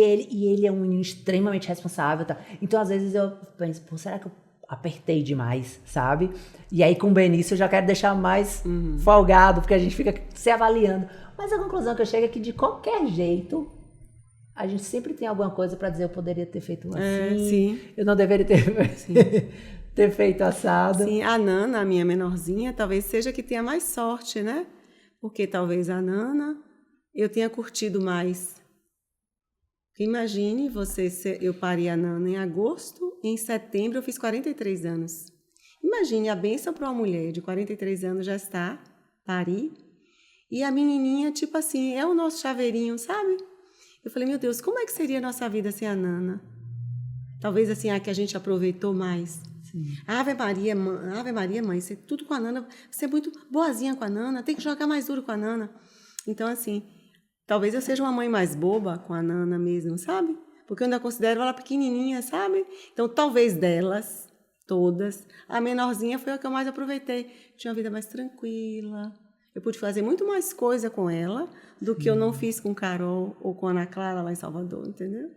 ele é um menino extremamente responsável. Tá? Então, às vezes, eu penso, será que eu apertei demais, sabe? E aí, com o Benício, eu já quero deixar mais folgado, porque a gente fica se avaliando. Mas a conclusão que eu chego é que, de qualquer jeito, a gente sempre tem alguma coisa para dizer, eu poderia ter feito assim, sim. Eu não deveria ter feito assado. Sim, a Nana, a minha menorzinha, talvez seja que tenha mais sorte, né? Porque talvez a Nana eu tenha curtido mais. Imagine eu parei a Nana em agosto, em setembro eu fiz 43 anos. Imagine a bênção para uma mulher de 43 anos já está, parir, e a menininha, tipo assim, é o nosso chaveirinho, sabe? Eu falei, meu Deus, como é que seria a nossa vida sem a Nana? Talvez assim, a que a gente aproveitou mais. Ave Maria, mãe, você tudo com a Nana, você é muito boazinha com a Nana, tem que jogar mais duro com a Nana. Então, assim, talvez eu seja uma mãe mais boba com a Nana mesmo, sabe? Porque eu ainda considero ela pequenininha, sabe? Então, talvez delas, todas, a menorzinha foi a que eu mais aproveitei. Tinha uma vida mais tranquila. Eu pude fazer muito mais coisa com ela do que eu não fiz com Carol ou com Ana Clara lá em Salvador, entendeu?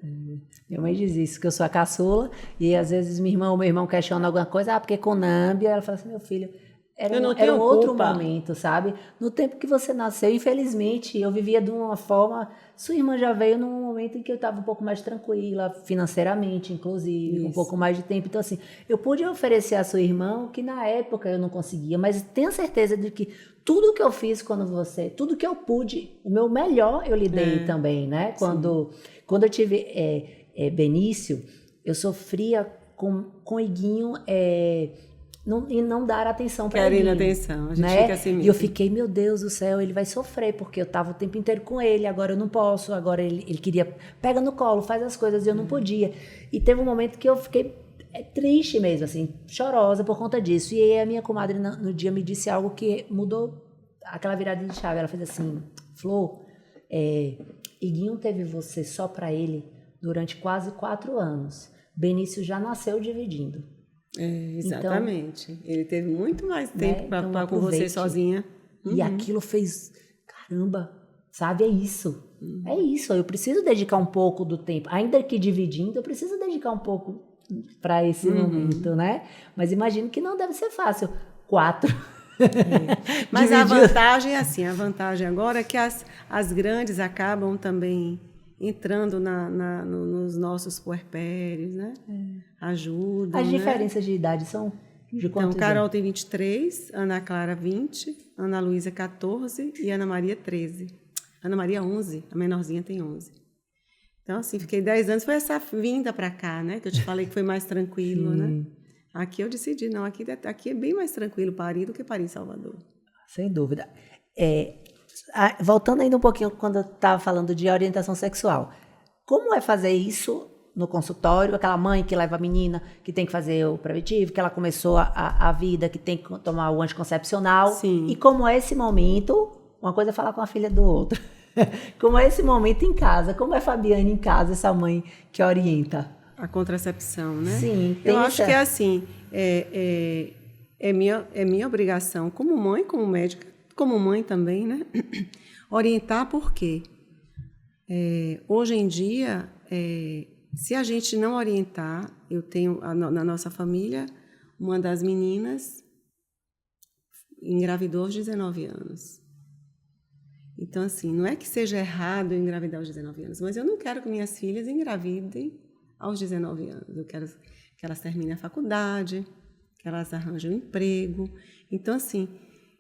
Minha mãe diz isso, que eu sou a caçula, e às vezes minha irmã ou meu irmão questiona alguma coisa, porque com Nâmbia, ela fala assim, meu filho, era um outro momento, sabe? No tempo que você nasceu, infelizmente, eu vivia de uma forma... Sua irmã já veio num momento em que eu estava um pouco mais tranquila, financeiramente, inclusive, com um pouco mais de tempo. Então, assim, eu pude oferecer à sua irmã o que na época eu não conseguia, mas tenho certeza de que tudo que eu fiz tudo que eu pude, o meu melhor eu lhe dei também, né? Quando eu tive Benício, eu sofria com o Iguinho... e não dar atenção para ele. Querendo atenção, a gente né? fica assim mesmo. E eu fiquei, meu Deus do céu, ele vai sofrer, porque eu estava o tempo inteiro com ele, agora eu não posso, agora ele queria, pega no colo, faz as coisas, e eu não podia. E teve um momento que eu fiquei triste mesmo, assim, chorosa por conta disso. E aí a minha comadre no dia me disse algo que mudou aquela virada de chave. Ela fez assim, Flor, Iguinho teve você só para ele durante quase 4 anos. Benício já nasceu dividindo. Exatamente. Então, ele teve muito mais tempo para estar com você sozinha. E aquilo fez, caramba, sabe? É isso. É isso. Eu preciso dedicar um pouco do tempo. Ainda que dividindo, eu preciso dedicar um pouco para esse momento, né? Mas imagino que não deve ser fácil. 4. Mas a vantagem é assim, a vantagem agora é que as grandes acabam também entrando nos nossos puerpérios, né? Ajudam. As diferenças de idade são de quantos Então, Carol tem 23, Ana Clara 20, Ana Luísa 14 e Ana Maria 13. Ana Maria 11, a menorzinha tem 11. Então, assim, fiquei 10 anos, foi essa vinda para cá, né? Que eu te falei que foi mais tranquilo, né? Aqui eu decidi, não, aqui é bem mais tranquilo parir do que parir em Salvador. Sem dúvida. Voltando ainda um pouquinho quando eu estava falando de orientação sexual. Como é fazer isso no consultório? Aquela mãe que leva a menina, que tem que fazer o preventivo, que ela começou a vida, que tem que tomar o anticoncepcional. Sim. E como é esse momento, uma coisa é falar com a filha do outro. Como é esse momento em casa? Como é Fabiane em casa, essa mãe que orienta? A contracepção, né? Sim. Eu acho que é assim, é minha obrigação como mãe, como médica, como mãe também, né? Orientar por quê? Hoje em dia, se a gente não orientar, eu tenho na nossa família, uma das meninas engravidou aos 19 anos. Então, assim, não é que seja errado eu engravidar aos 19 anos, mas eu não quero que minhas filhas engravidem aos 19 anos. Eu quero que elas terminem a faculdade, que elas arranjem um emprego. Então, assim,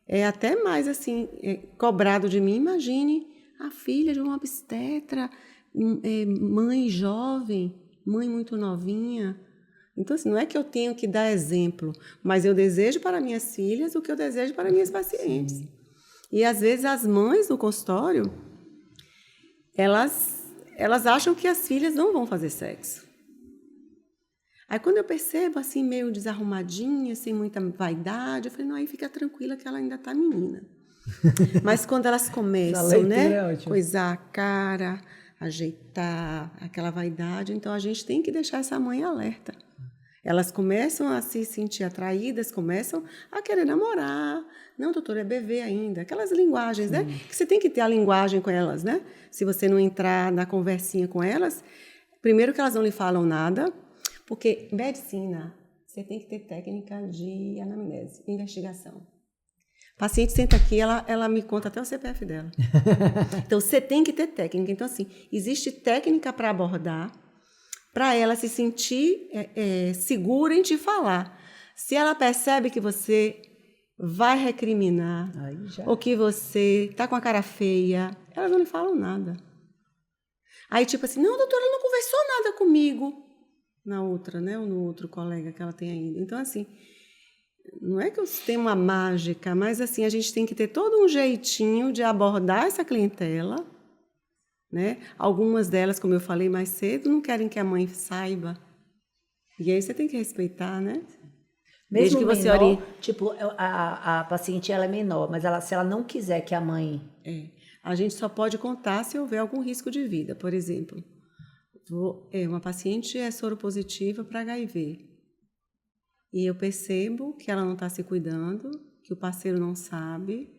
é até mais assim, cobrado de mim. Imagine a filha de uma obstetra, mãe jovem, mãe muito novinha. Então, assim, não é que eu tenho que dar exemplo, mas eu desejo para minhas filhas o que eu desejo para minhas pacientes. Sim. E, às vezes, as mães no consultório, elas acham que as filhas não vão fazer sexo. Aí, quando eu percebo, assim, meio desarrumadinha, sem muita vaidade, eu falei, não, aí fica tranquila que ela ainda está menina. Mas quando elas começam, né, coisar a cara, ajeitar aquela vaidade, então a gente tem que deixar essa mãe alerta. Elas começam a se sentir atraídas, começam a querer namorar. Não, doutora, é bebê ainda. Aquelas linguagens, né? Que você tem que ter a linguagem com elas, né? Se você não entrar na conversinha com elas, primeiro que elas não lhe falam nada, porque medicina, você tem que ter técnica de anamnese, investigação. O paciente senta aqui, ela me conta até o CPF dela. Então, você tem que ter técnica. Então, assim, existe técnica para abordar, para ela se sentir segura em te falar. Se ela percebe que você vai recriminar, ou que você está com a cara feia, elas não lhe falam nada. Aí, tipo assim, não, doutora, ela não conversou nada comigo. Na outra, né? Ou no outro colega que ela tem ainda. Então, assim, não é que eu tenha uma mágica, mas, assim, a gente tem que ter todo um jeitinho de abordar essa clientela, né? Algumas delas, como eu falei mais cedo, não querem que a mãe saiba. E aí você tem que respeitar, né? Mesmo que você menor, tipo, a paciente ela é menor, mas se ela não quiser que a mãe... A gente só pode contar se houver algum risco de vida. Por exemplo, uma paciente é soropositiva para HIV. E eu percebo que ela não está se cuidando, que o parceiro não sabe.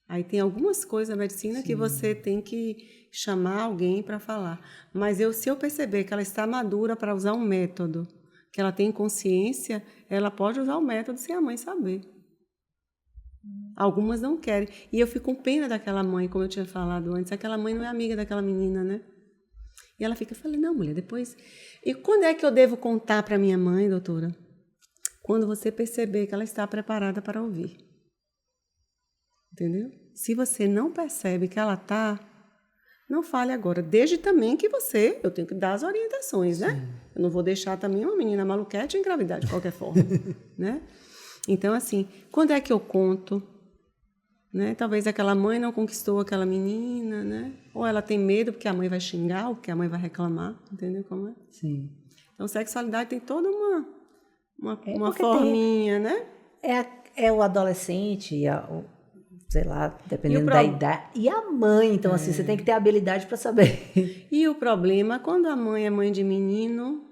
Aí tem algumas coisas na medicina que você tem que chamar alguém para falar. Mas se eu perceber que ela está madura para usar um método, que ela tem consciência, ela pode usar o método sem a mãe saber. Algumas não querem. E eu fico com pena daquela mãe, como eu tinha falado antes. Aquela mãe não é amiga daquela menina, né? E ela fica, eu falei, não, mulher, depois... E quando é que eu devo contar para minha mãe, doutora? Quando você perceber que ela está preparada para ouvir. Entendeu? Se você não percebe que ela está, não fale agora. Desde também que eu tenho que dar as orientações, né? Eu não vou deixar também uma menina maluquete engravidar de qualquer forma, né? Então, assim, quando é que eu conto? Né? Talvez aquela mãe não conquistou aquela menina, né? Ou ela tem medo porque a mãe vai xingar, ou porque a mãe vai reclamar, entendeu como é? Sim. Então, sexualidade tem toda uma porque forminha, né? É o adolescente, sei lá, dependendo da idade. E a mãe, então assim, você tem que ter habilidade para saber. E o problema, quando a mãe é mãe de menino,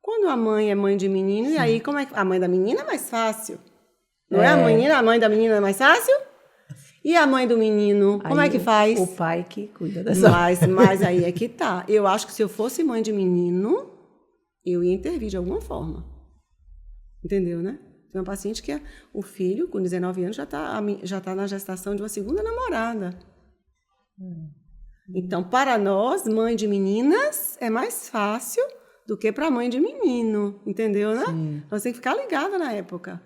quando a mãe é mãe de menino, sim. E aí como é que a mãe da menina é mais fácil? Não é a mãe da menina é mais fácil? E a mãe do menino, como aí é que faz? O pai que cuida dessa. Mas aí é que tá. Eu acho que se eu fosse mãe de menino, eu ia intervir de alguma forma. Entendeu, né? Tem uma paciente que o filho, com 19 anos, já tá na gestação de uma segunda namorada. Então, para nós, mãe de meninas, é mais fácil do que para mãe de menino, entendeu, né? Sim. Nós temos que ficar ligada na época.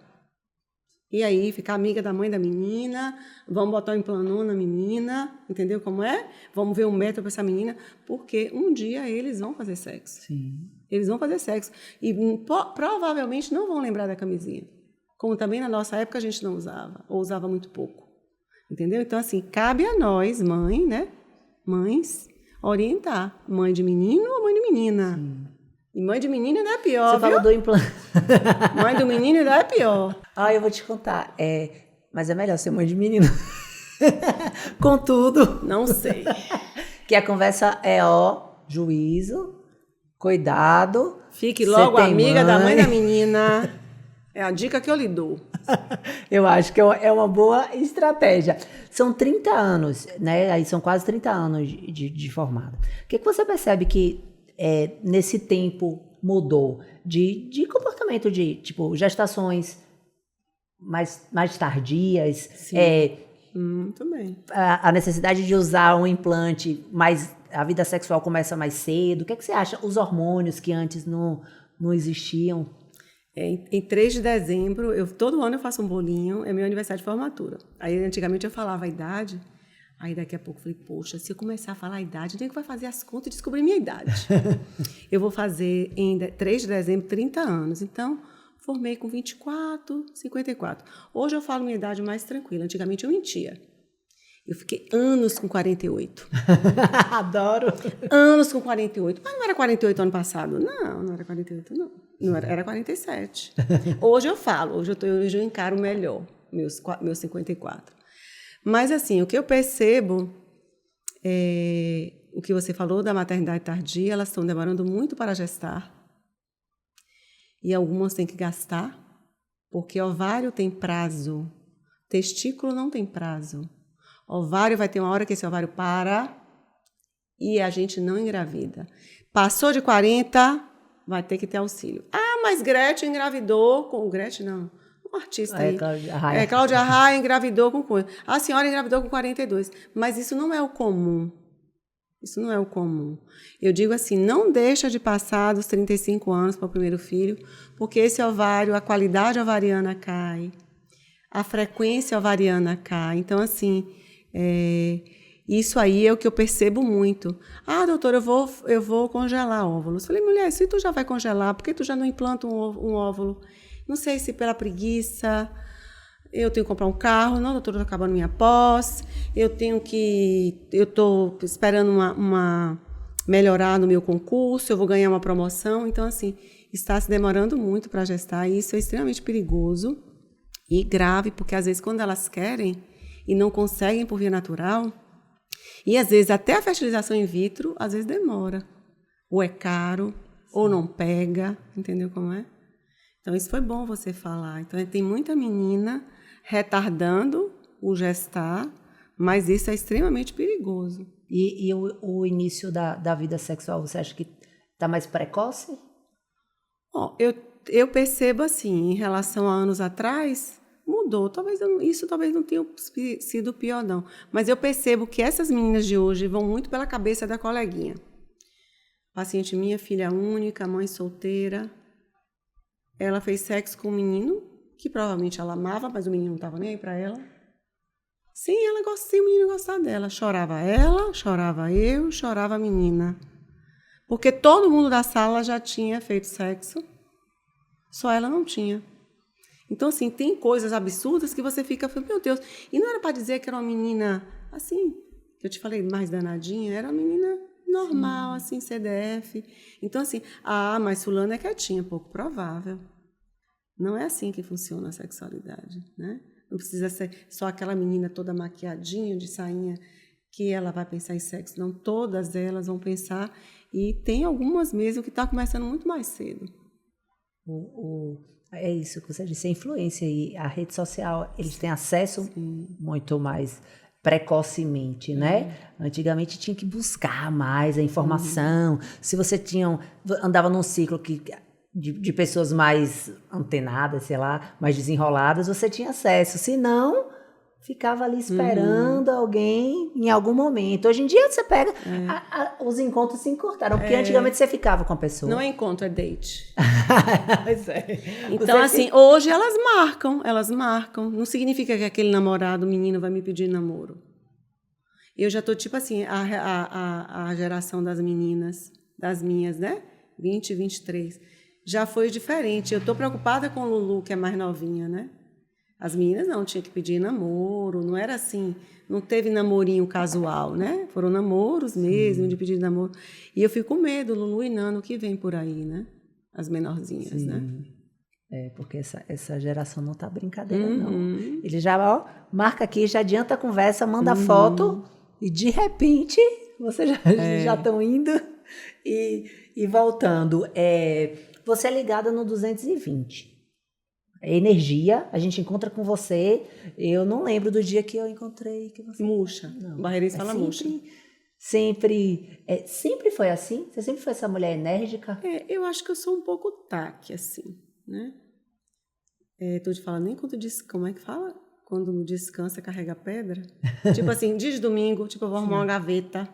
E aí, ficar amiga da mãe da menina, vamos botar um implanon na menina, entendeu como é? Vamos ver um método para essa menina, porque um dia eles vão fazer sexo. Sim. Eles vão fazer sexo. E provavelmente não vão lembrar da camisinha. Como também na nossa época a gente não usava, ou usava muito pouco. Entendeu? Então, assim, cabe a nós, mãe, né? Mães, orientar. Mãe de menino ou mãe de menina? Sim. E mãe de menino ainda é pior, Você falou do implante. Mãe do menino ainda é pior. Eu vou te contar. Mas é melhor ser mãe de menino. Contudo. Não sei. Que a conversa é, juízo, cuidado. Fique logo amiga da mãe da menina. É a dica que eu lhe dou. Eu acho que é uma boa estratégia. São 30 anos, né? Aí são quase 30 anos de formado. O que você percebe que nesse tempo mudou de comportamento de, tipo, gestações mais tardias? Sim. Muito bem. A necessidade de usar um implante, mas a vida sexual começa mais cedo. O que você acha? Os hormônios que antes não existiam? Em 3 de dezembro, todo ano eu faço um bolinho, é meu aniversário de formatura. Aí, antigamente, eu falava a idade, aí daqui a pouco eu falei, poxa, se eu começar a falar a idade, eu vai fazer as contas e descobrir minha idade. Eu vou fazer em 3 de dezembro 30 anos, então formei com 24, 54. Hoje eu falo minha idade mais tranquila, antigamente eu mentia. Eu fiquei anos com 48. Adoro. Anos com 48. Mas não era 48 ano passado. Não era 48, não. Era 47. Hoje eu falo, hoje eu encaro melhor meus 54. Mas, assim, o que eu percebo o que você falou da maternidade tardia, elas estão demorando muito para gestar. E algumas têm que gastar, porque ovário tem prazo, testículo não tem prazo. Ovário vai ter uma hora que esse ovário para e a gente não engravida. Passou de 40, vai ter que ter auxílio. Mas Gretchen engravidou com... Gretchen não, um artista aí. Cláudia Raia engravidou com coisa. A senhora engravidou com 42. Mas isso não é o comum. Isso não é o comum. Eu digo assim, não deixa de passar dos 35 anos para o primeiro filho, porque esse ovário, a qualidade ovariana cai, a frequência ovariana cai. Então, assim... isso aí é o que eu percebo muito. Doutora, eu vou congelar óvulos. Falei, mulher, se tu já vai congelar, por que tu já não implanta um óvulo? Não sei se pela preguiça, eu tenho que comprar um carro. Não, doutora, estou acabando minha pós. Eu estou esperando melhorar no meu concurso, eu vou ganhar uma promoção. Então, assim, está se demorando muito para gestar e isso é extremamente perigoso e grave, porque às vezes quando elas querem e não conseguem por via natural, e às vezes até a fertilização in vitro, às vezes demora. Ou é caro, ou não pega, entendeu como é? Então, isso foi bom você falar. Então, tem muita menina retardando o gestar, mas isso é extremamente perigoso. E o início da vida sexual, você acha que está mais precoce? Eu percebo assim, em relação a anos atrás... Mudou, isso talvez não tenha sido pior, não. Mas eu percebo que essas meninas de hoje vão muito pela cabeça da coleguinha. Paciente minha, filha única, mãe solteira. Ela fez sexo com um menino, que provavelmente ela amava, mas o menino não estava nem aí para ela. Sim, o menino gostava dela. Chorava ela, chorava eu, chorava a menina. Porque todo mundo da sala já tinha feito sexo, só ela não tinha. Então, assim, tem coisas absurdas que você fica, meu Deus. E não era para dizer que era uma menina, assim, que eu te falei, mais danadinha, era uma menina normal, assim, CDF. Então, assim, mas fulana é quietinha, pouco provável. Não é assim que funciona a sexualidade, né? Não precisa ser só aquela menina toda maquiadinha, de sainha, que ela vai pensar em sexo. Não, todas elas vão pensar. E tem algumas mesmo que estão começando muito mais cedo. É isso que você disse, a influência e a rede social, eles têm acesso muito mais precocemente, né? Antigamente tinha que buscar mais a informação. Se você andava num ciclo de pessoas mais antenadas, sei lá, mais desenroladas, você tinha acesso. Se não, ficava ali esperando alguém em algum momento. Hoje em dia você pega, os encontros se encurtaram, porque antigamente você ficava com a pessoa. Não é encontro, é date. Pois é. Então, assim, hoje elas marcam. Não significa que aquele namorado, o menino, vai me pedir namoro. Eu já tô, tipo assim, a geração das meninas, das minhas, né? 20, 23. Já foi diferente. Eu tô preocupada com o Lulu, que é mais novinha, né? As meninas não, tinha que pedir namoro, não era assim, não teve namorinho casual, né? Foram namoros mesmo, de pedir namoro. E eu fico com medo, Lulu e Nano, que vem por aí, né? As menorzinhas, né? Porque essa geração não tá brincadeira, não. Ele já, marca aqui, já adianta a conversa, manda a foto e, de repente, vocês já estão indo e voltando. Você é ligada no 220. Energia, a gente encontra com você. Eu não lembro do dia que eu encontrei que você... Murcha. Barreirense fala murcha. Sempre foi assim? Você sempre foi essa mulher enérgica? Eu acho que eu sou um pouco taque, assim, né? Tô te falando nem quando como é que fala? Quando descansa, carrega pedra. Tipo assim, dia de domingo, tipo, eu vou arrumar uma gaveta.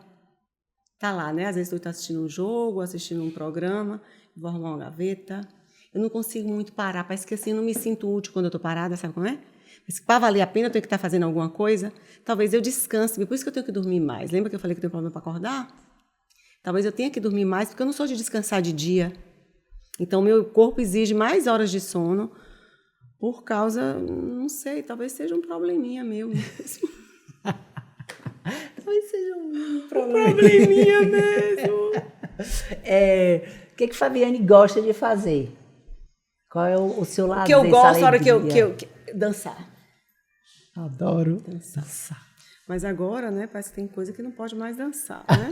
Tá lá, né? Às vezes tu tá assistindo um jogo, assistindo um programa, vou arrumar uma gaveta. Eu não consigo muito parar, parece que assim, eu não me sinto útil quando eu tô parada, sabe como é? Mas para valer a pena eu tenho que estar fazendo alguma coisa. Talvez eu descanse, por isso que eu tenho que dormir mais. Lembra que eu falei que eu tenho problema para acordar? Talvez eu tenha que dormir mais, porque eu não sou de descansar de dia. Então, meu corpo exige mais horas de sono por causa, não sei, talvez seja um probleminha meu mesmo. Talvez seja um probleminha mesmo. O que Fabiane gosta de fazer? Qual é o seu lado? O que eu gosto na hora que eu dançar. Adoro dançar. Mas agora, né, parece que tem coisa que não pode mais dançar, né?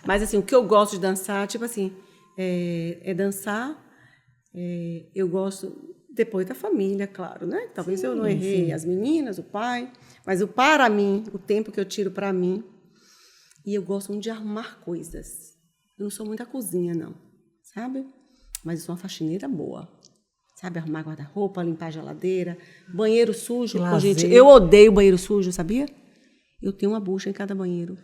Mas assim, o que eu gosto de dançar, tipo assim, dançar. Eu gosto depois da família, claro, né? Talvez eu não errei as meninas, o pai, mas para mim, o tempo que eu tiro para mim. E eu gosto muito de arrumar coisas. Eu não sou muito da cozinha, não, sabe? Mas eu sou uma faxineira boa. Sabe, arrumar guarda-roupa, limpar a geladeira, banheiro sujo. Pô, gente, eu odeio banheiro sujo, sabia? Eu tenho uma bucha em cada banheiro.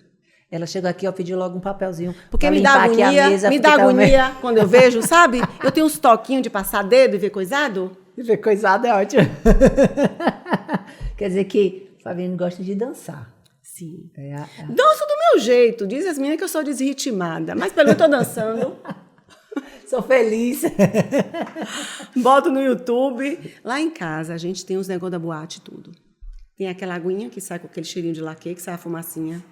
Ela chegou aqui, pediu logo um papelzinho. Porque me dá agonia quando eu vejo, sabe? Eu tenho uns toquinhos de passar dedo e ver coisado. E ver coisado é ótimo. Quer dizer que Fabiane gosta de dançar. Sim. Danço do meu jeito. Diz as meninas que eu sou desritimada. Mas pelo menos eu tô dançando. Sou feliz. Boto no YouTube. Lá em casa, a gente tem os negócios da boate e tudo. Tem aquela aguinha que sai com aquele cheirinho de laque, que sai a fumacinha.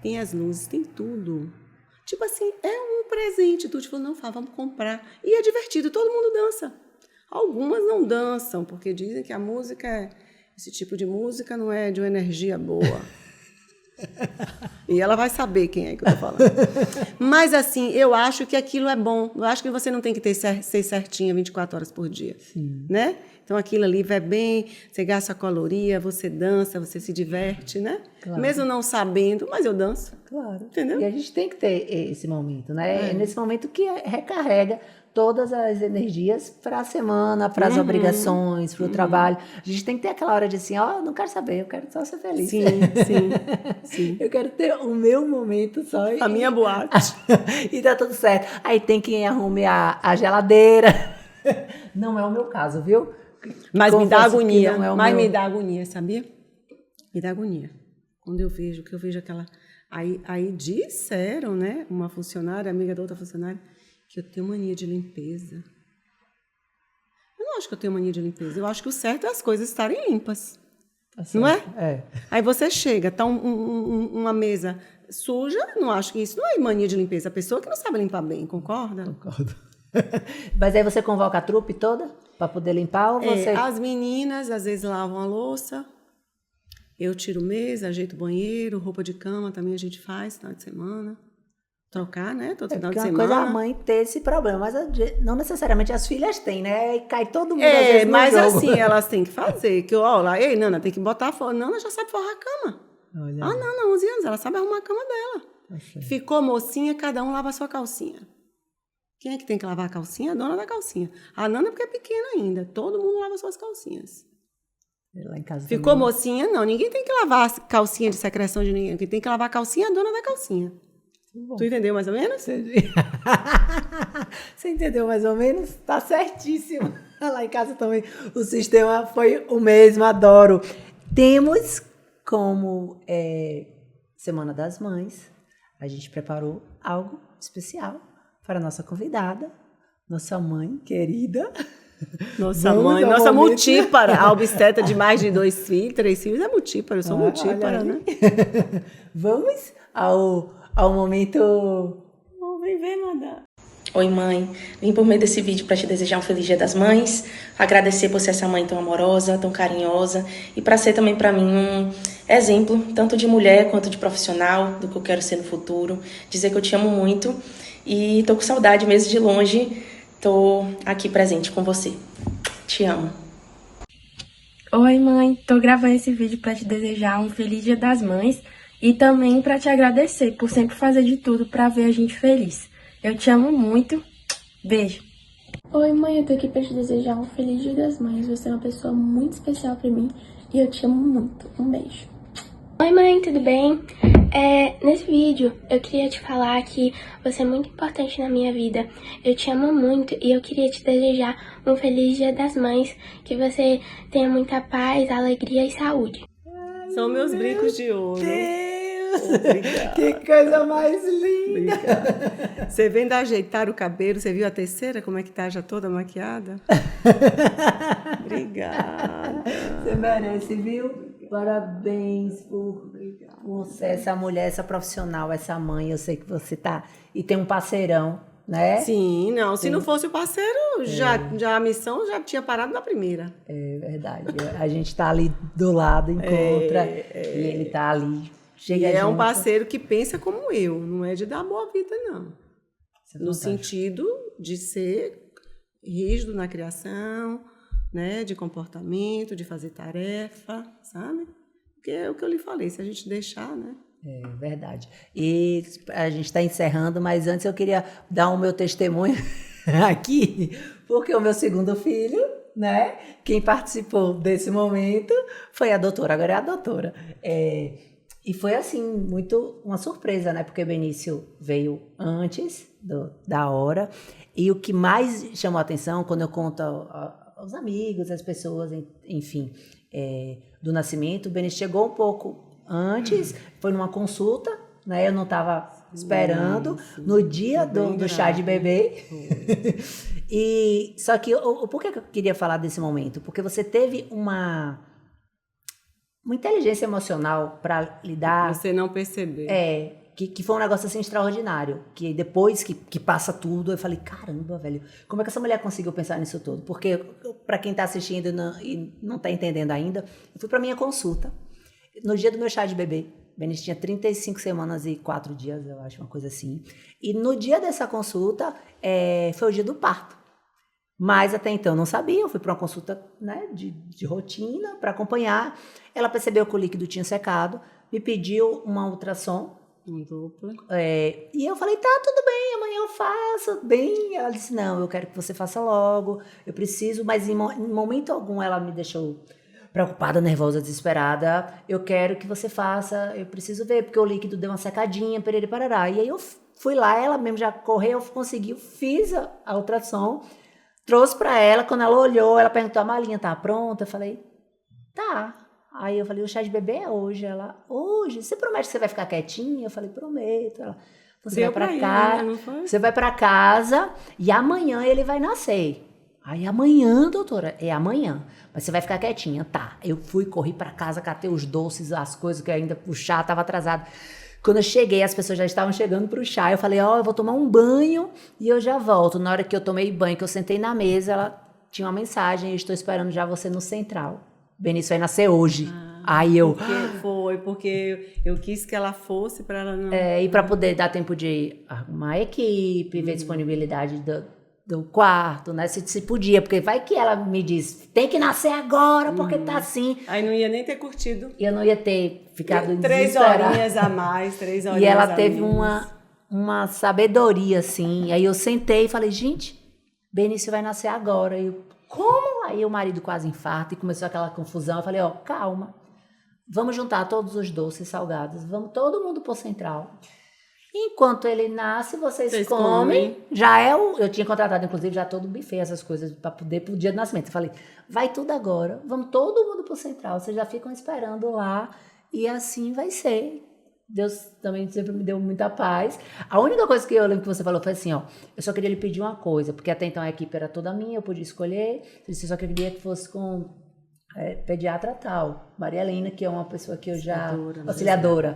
Tem as luzes, tem tudo. Tipo assim, é um presente. Tu falou, não, Fá, vamos comprar. E é divertido, todo mundo dança. Algumas não dançam, porque dizem que a música, esse tipo de música não é de uma energia boa. E ela vai saber quem é que eu tô falando. Mas assim, eu acho que aquilo é bom. Eu acho que você não tem que ser certinha 24 horas por dia. Sim. Né? Então aquilo ali vai bem, você gasta a caloria, você dança, você se diverte, né? Claro. Mesmo não sabendo, mas eu danço. Claro. Entendeu? E a gente tem que ter esse momento, né? É nesse momento que recarrega todas as energias para a semana, para as obrigações, para o trabalho. A gente tem que ter aquela hora de assim, não quero saber, eu quero só ser feliz. Sim. Eu quero ter o meu momento só. A minha boate. E tá tudo certo. Aí tem quem arrume a geladeira. Não é o meu caso, viu? Mas me dá agonia. Me dá agonia, sabia? Me dá agonia. Quando eu vejo aquela... Aí disseram, né? Uma funcionária, amiga da outra funcionária, que eu tenho mania de limpeza. Eu não acho que eu tenho mania de limpeza. Eu acho que o certo é as coisas estarem limpas. Tá certo. Não é? É. Aí você chega, tá uma mesa suja, não acho que isso não é mania de limpeza. A pessoa que não sabe limpar bem, concorda? Concordo. Mas aí você convoca a trupe toda para poder limpar ou você... As meninas, às vezes, lavam a louça. Eu tiro mesa, ajeito o banheiro, roupa de cama também a gente faz, final de semana. Trocar, né? Todo final de Porque semana. uma coisa é a mãe ter esse problema, mas não necessariamente as filhas têm, né? Aí cai todo mundo às vezes no mas jogo. assim, elas têm que fazer. Que, ó, lá, ei, Nana, tem que botar forra. Nana já sabe forrar a cama. Olha. Não, 11 anos, ela sabe arrumar a cama dela. Tá. Ficou mocinha, cada um lava a sua calcinha. Quem é que tem que lavar a calcinha? A dona da calcinha. A Nana porque é pequena ainda. Todo mundo lava suas calcinhas. Lá em casa Ficou também. mocinha? Não. Ninguém tem que lavar a calcinha de secreção de ninguém. Quem tem que lavar a calcinha é a dona da calcinha. Tu entendeu mais ou menos? Entendi. Você entendeu mais ou menos? Tá certíssimo. Lá em casa também o sistema foi o mesmo, adoro. Temos como Semana das Mães, a gente preparou algo especial para a nossa convidada, nossa mãe querida. Nossa mãe, nossa multípara, a obstetra de mais de 2 filhos, 3 filhos, é multípara, eu sou multípara, né? Vamos ao momento... Vem ver, madame. Oi, mãe. Vim por meio desse vídeo para te desejar um feliz Dia das Mães, agradecer por ser essa mãe tão amorosa, tão carinhosa e para ser também para mim um exemplo, tanto de mulher quanto de profissional, do que eu quero ser no futuro. Dizer que eu te amo muito e tô com saudade mesmo de longe, tô aqui presente com você. Te amo. Oi, mãe. Tô gravando esse vídeo para te desejar um feliz Dia das Mães e também para te agradecer por sempre fazer de tudo para ver a gente feliz. Eu te amo muito. Beijo. Oi, mãe, eu tô aqui pra te desejar um feliz Dia das Mães. Você é uma pessoa muito especial pra mim e eu te amo muito. Um beijo. Oi, mãe, tudo bem? Nesse vídeo eu queria te falar que você é muito importante na minha vida. Eu te amo muito e eu queria te desejar um feliz Dia das Mães. Que você tenha muita paz, alegria e saúde. São meus brincos de ouro. Obrigada. Que coisa mais linda! Obrigada. Você vem ajeitar o cabelo, você viu a terceira, como é que tá já toda maquiada? Obrigada. Você merece, viu? Parabéns por você, essa mulher, essa profissional, essa mãe. Eu sei que você tá... E tem um parceirão, né? Sim, não. Se não fosse o parceiro, já a missão já tinha parado na primeira. É verdade. A gente tá ali do lado, encontra, e ele tá ali. Chega é junto. um parceiro que pensa como eu, não é de dar boa vida, não. No sentido de ser rígido na criação, né, de comportamento, de fazer tarefa, sabe? Porque é o que eu lhe falei, se a gente deixar, né? É verdade. E a gente está encerrando, mas antes eu queria dar o meu testemunho aqui, porque o meu segundo filho, né, quem participou desse momento foi a doutora, agora é a doutora. E foi, assim, muito uma surpresa, né? Porque o Benício veio antes da hora. E o que mais chamou a atenção, quando eu conto aos amigos, às pessoas, enfim, do nascimento, o Benício chegou um pouco antes, foi numa consulta, né? Eu não estava esperando, no dia do chá de bebê. E, só que, por que eu queria falar desse momento? Porque você teve uma inteligência emocional para lidar... Você não percebeu. Que foi um negócio assim extraordinário. Que depois que passa tudo, eu falei, caramba, velho, como é que essa mulher conseguiu pensar nisso tudo? Porque, para quem está assistindo e não está entendendo ainda, eu fui para minha consulta. No dia do meu chá de bebê, Benício tinha 35 semanas e 4 dias, eu acho, uma coisa assim. E no dia dessa consulta, foi o dia do parto. Mas até então eu não sabia, eu fui para uma consulta, né, de rotina para acompanhar. Ela percebeu que o líquido tinha secado, me pediu uma ultrassom. Um duplo. E eu falei, tá, tudo bem, amanhã eu faço, bem. Ela disse, não, eu quero que você faça logo, eu preciso, mas em momento algum ela me deixou preocupada, nervosa, desesperada. Eu quero que você faça, eu preciso ver, porque o líquido deu uma secadinha, perere, parará. E aí eu fui lá, ela mesmo já correu, conseguiu, fiz a ultrassom, trouxe para ela, quando ela olhou, ela perguntou, a malinha tá pronta? Eu falei, tá. Aí eu falei, o chá de bebê é hoje. Ela, hoje? Você promete que você vai ficar quietinha? Eu falei, prometo. Ela, você vai para casa, você vai para casa e amanhã ele vai nascer. Aí amanhã, doutora, é amanhã. Mas você vai ficar quietinha, tá. Eu fui, corri pra casa, catei os doces, as coisas que ainda o chá tava atrasado. Quando eu cheguei, as pessoas já estavam chegando pro chá. Eu falei, eu vou tomar um banho e eu já volto. Na hora que eu tomei banho, que eu sentei na mesa, ela tinha uma mensagem, eu estou esperando já você no Central. Benício vai nascer hoje. Aí eu... Porque eu quis que ela fosse para ela não... e para poder dar tempo de arrumar a equipe, ver a disponibilidade do quarto, né? Se podia, porque vai que ela me diz, tem que nascer agora, porque tá assim. Aí não ia nem ter curtido. E eu não ia ter ficado 3 horinhas a mais, 3 horinhas. E ela teve uma sabedoria, assim. Aí eu sentei e falei, gente, Benício vai nascer agora. E eu, como? Aí o marido quase infarta e começou aquela confusão. Eu falei, calma. Vamos juntar todos os doces salgados. Vamos todo mundo pro Central. Enquanto ele nasce, vocês comem. Já eu tinha contratado, inclusive, já todo o buffet, essas coisas, para poder pro dia do nascimento. Eu falei, vai tudo agora. Vamos todo mundo pro Central. Vocês já ficam esperando lá. E assim vai ser. Deus também sempre me deu muita paz. A única coisa que eu lembro que você falou foi assim, eu só queria lhe pedir uma coisa, porque até então a equipe era toda minha, eu podia escolher. Você só queria que fosse com pediatra tal, Maria Helena, que é uma pessoa que eu já... Auxiliadora.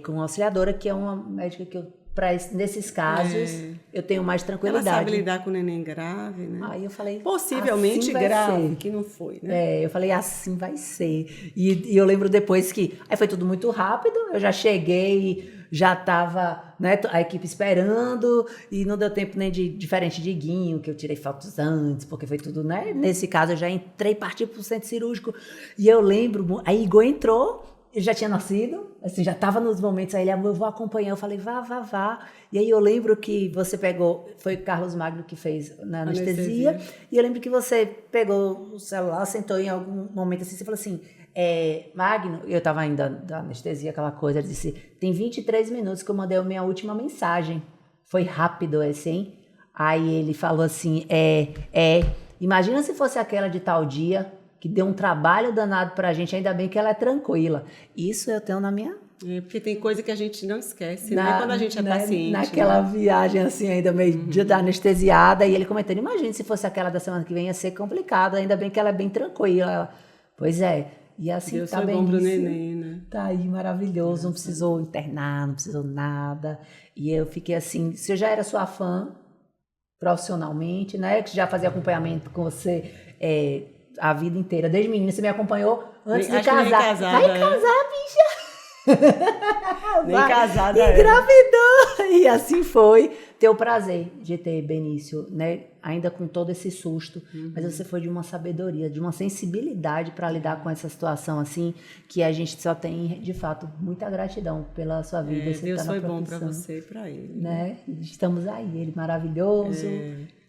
Com auxiliadora, que é uma médica que eu, nesses casos, eu tenho mais tranquilidade. Ela sabe lidar com neném grave, né? Aí eu falei... Possivelmente assim grave, ser. que não foi, né? Eu falei, assim vai ser. E eu lembro depois que... Aí foi tudo muito rápido, eu já cheguei... Já estava, né, a equipe esperando e não deu tempo nem diferente de Guinho, que eu tirei fotos antes, porque foi tudo, né? Nesse caso, eu já entrei, parti para o centro cirúrgico e eu lembro, aí Igor entrou, ele já tinha nascido, assim, já estava nos momentos, aí ele, eu vou acompanhar, eu falei, vá. E aí eu lembro que você pegou, foi o Carlos Magno que fez na anestesia, e eu lembro que você pegou o celular, sentou em algum momento assim, você falou assim... Magno, eu estava ainda da anestesia, aquela coisa, ele disse, tem 23 minutos que eu mandei a minha última mensagem. Foi rápido esse, hein? Aí ele falou assim, imagina se fosse aquela de tal dia, que deu um trabalho danado pra gente, ainda bem que ela é tranquila. Isso eu tenho na minha... porque tem coisa que a gente não esquece, né? Quando a gente é paciente. Naquela viagem, assim, ainda meio dia da anestesiada, e ele comentando, imagina se fosse aquela da semana que vem, ia ser complicado, ainda bem que ela é bem tranquila. Pois é. E assim Deus tá foi bem bom pro neném, né? Tá aí maravilhoso, não precisou internar, não precisou nada. E eu fiquei assim, se eu já era sua fã profissionalmente, né? Que já fazia acompanhamento com você a vida inteira, desde menina, você me acompanhou antes de casar. Vai casar, bicha! Nem casada. Engravidou! E assim foi. Ter o prazer de ter Benício, né? Ainda com todo esse susto, mas você foi de uma sabedoria, de uma sensibilidade para lidar com essa situação assim, que a gente só tem, de fato, muita gratidão pela sua vida. Deus foi bom para você e para ele. Né? Estamos aí, ele maravilhoso.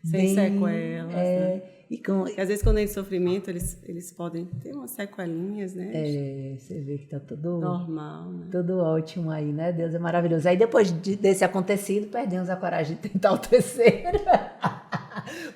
Sem sequelas, né? Porque às vezes, quando é em sofrimento, eles podem ter umas sequelinhas, né? Você vê que tá tudo normal, né? Tudo ótimo aí, né? Deus é maravilhoso. Aí, depois desse acontecido, perdemos a coragem de tentar o terceiro.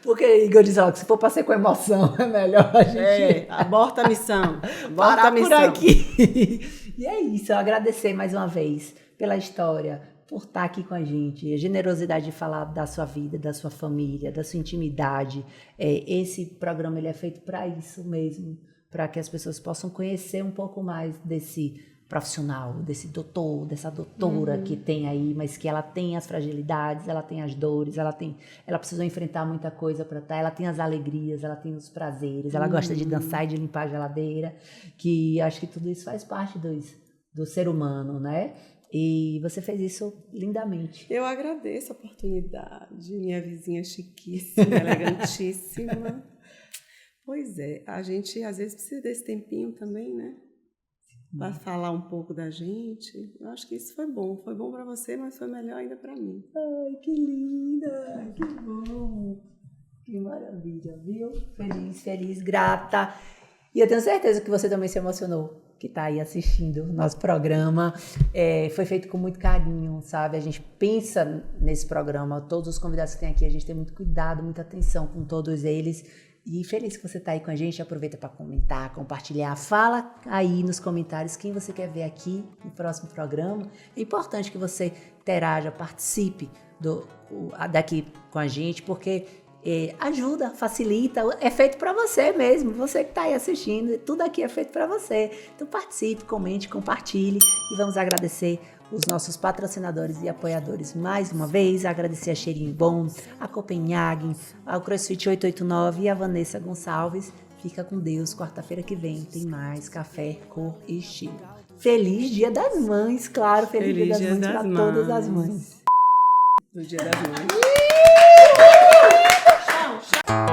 Porque Igor diz, que se for para ser com emoção, é melhor a gente... aborta a missão. Parar por aqui. E é isso, eu agradecer mais uma vez pela história, por estar aqui com a gente, a generosidade de falar da sua vida, da sua família, da sua intimidade. Esse programa ele é feito para isso mesmo, para que as pessoas possam conhecer um pouco mais desse profissional, desse doutor, dessa doutora que tem aí, mas que ela tem as fragilidades, ela tem as dores, ela precisou enfrentar muita coisa para estar, ela tem as alegrias, ela tem os prazeres, ela gosta de dançar e de limpar a geladeira, que acho que tudo isso faz parte do ser humano, né? E você fez isso lindamente. Eu agradeço a oportunidade, minha vizinha chiquíssima, elegantíssima. Pois é, a gente às vezes precisa desse tempinho também, né? Para falar um pouco da gente. Eu acho que isso foi bom para você, mas foi melhor ainda para mim. Ai, que linda, que bom, que maravilha, viu? Feliz, grata. E eu tenho certeza que você também se emocionou, que está aí assistindo o nosso programa. Foi feito com muito carinho, sabe? A gente pensa nesse programa, todos os convidados que tem aqui, a gente tem muito cuidado, muita atenção com todos eles. E feliz que você está aí com a gente, aproveita para comentar, compartilhar, fala aí nos comentários quem você quer ver aqui no próximo programa. É importante que você interaja, participe daqui com a gente, porque ajuda, facilita, é feito para você mesmo, você que está aí assistindo, tudo aqui é feito para você. Então participe, comente, compartilhe e vamos agradecer os nossos patrocinadores e apoiadores mais uma vez, agradecer a Cheirinho Bom, a Copenhagen, ao CrossFit 889 e a Vanessa Gonçalves. Fica com Deus, quarta-feira que vem tem mais Café, Cor e Estilo. Feliz Dia das Mães, claro, feliz Dia das Mães para todas as mães. Do Dia das Mães. Tchau.